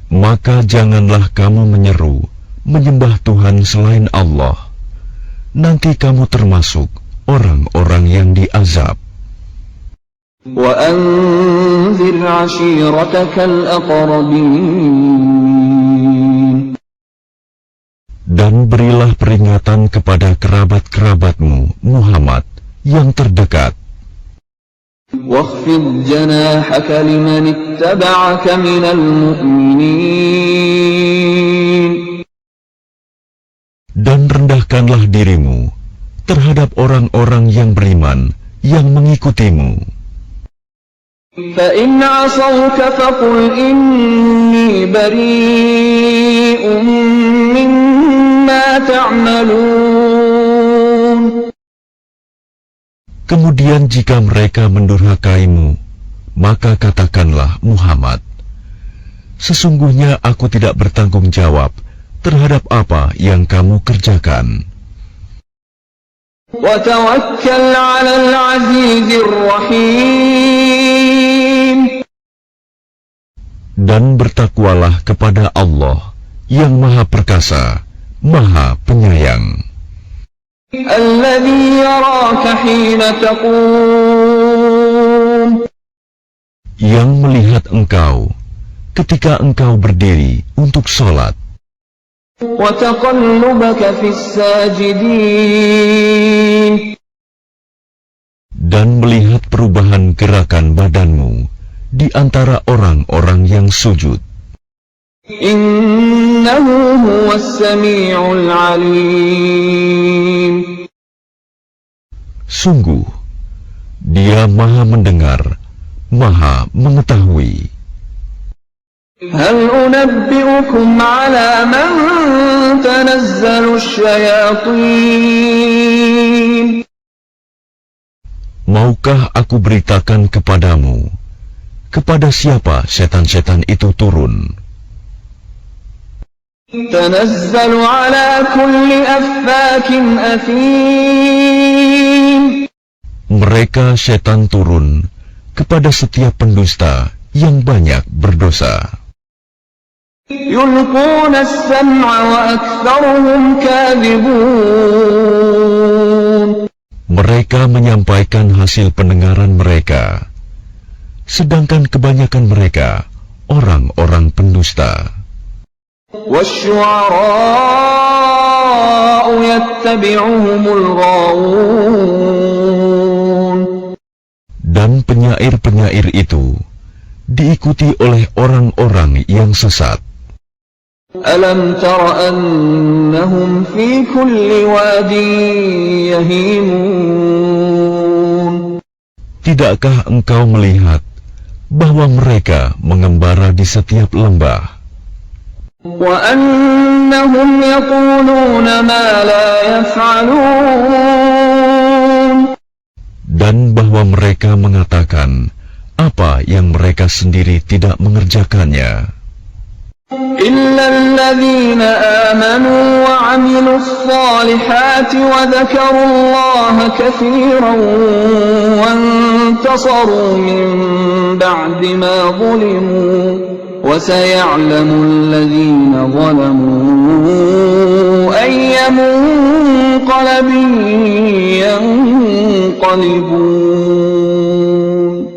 Maka janganlah kamu menyeru menyembah Tuhan selain Allah, nanti kamu termasuk orang-orang yang diazab. وأنذر عشيرتك الأقربين Dan berilah peringatan kepada kerabat-kerabatmu Muhammad yang terdekat. واخفض جناحك لمن اتبعك من المؤمنين Dan rendahkanlah dirimu terhadap orang-orang yang beriman yang mengikutimu. فإن عصوك فقل إني بريء مما تعملون Kemudian jika mereka mendurhakaimu, maka katakanlah Muhammad, sesungguhnya aku tidak bertanggung jawab terhadap apa yang kamu kerjakan. وتوكل على العزيز الرحيم Dan bertakwalah kepada Allah yang Maha Perkasa, Maha Penyayang, الذي يراك حين تقوم yang melihat engkau ketika engkau berdiri untuk sholat, وتقلبك في الساجدين dan melihat perubahan gerakan badanmu di antara orang-orang yang sujud. إنه هو السميع العليم Sungguh, Dia Maha mendengar, Maha mengetahui. هل أنبئكم على من تنزل الشياطين Maukah aku beritakan kepadamu, kepada siapa setan-setan itu turun? تنزل على كل أفاك أثيم Mereka setan turun kepada setiap pendusta yang banyak berdosa. يلقون السمع وأكثرهم كاذبون Mereka menyampaikan hasil pendengaran mereka, sedangkan kebanyakan mereka orang-orang pendusta. والشعراء يتبعهم الغاوون Dan penyair-penyair itu diikuti oleh orang-orang yang sesat. ألم تر أنهم في كل واد يهيمون Tidakkah engkau melihat bahwa mereka mengembara di setiap lembah, وأنهم يقولون ما لا يفعلون dan bahwa mereka mengatakan apa yang mereka sendiri tidak mengerjakannya? إلا الذين آمنوا وعملوا الصالحات وذكروا الله كثيرا وانتصروا من بعد ما ظلموا وسيعلم الذين ظلموا أي منقلب ينقلبون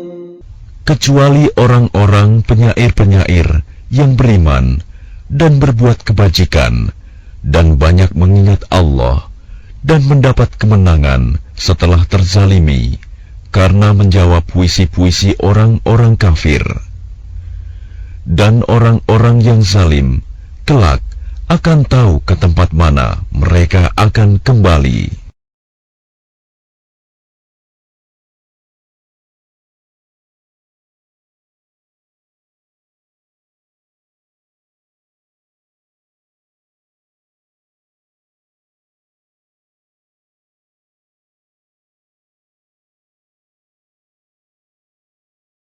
Kecuali orang-orang penyair-penyair yang beriman dan berbuat kebajikan dan banyak mengingat Allah dan mendapat kemenangan setelah terzalimi karena menjawab puisi-puisi orang-orang kafir. Dan orang-orang yang zalim kelak akan tahu ke tempat mana mereka akan kembali.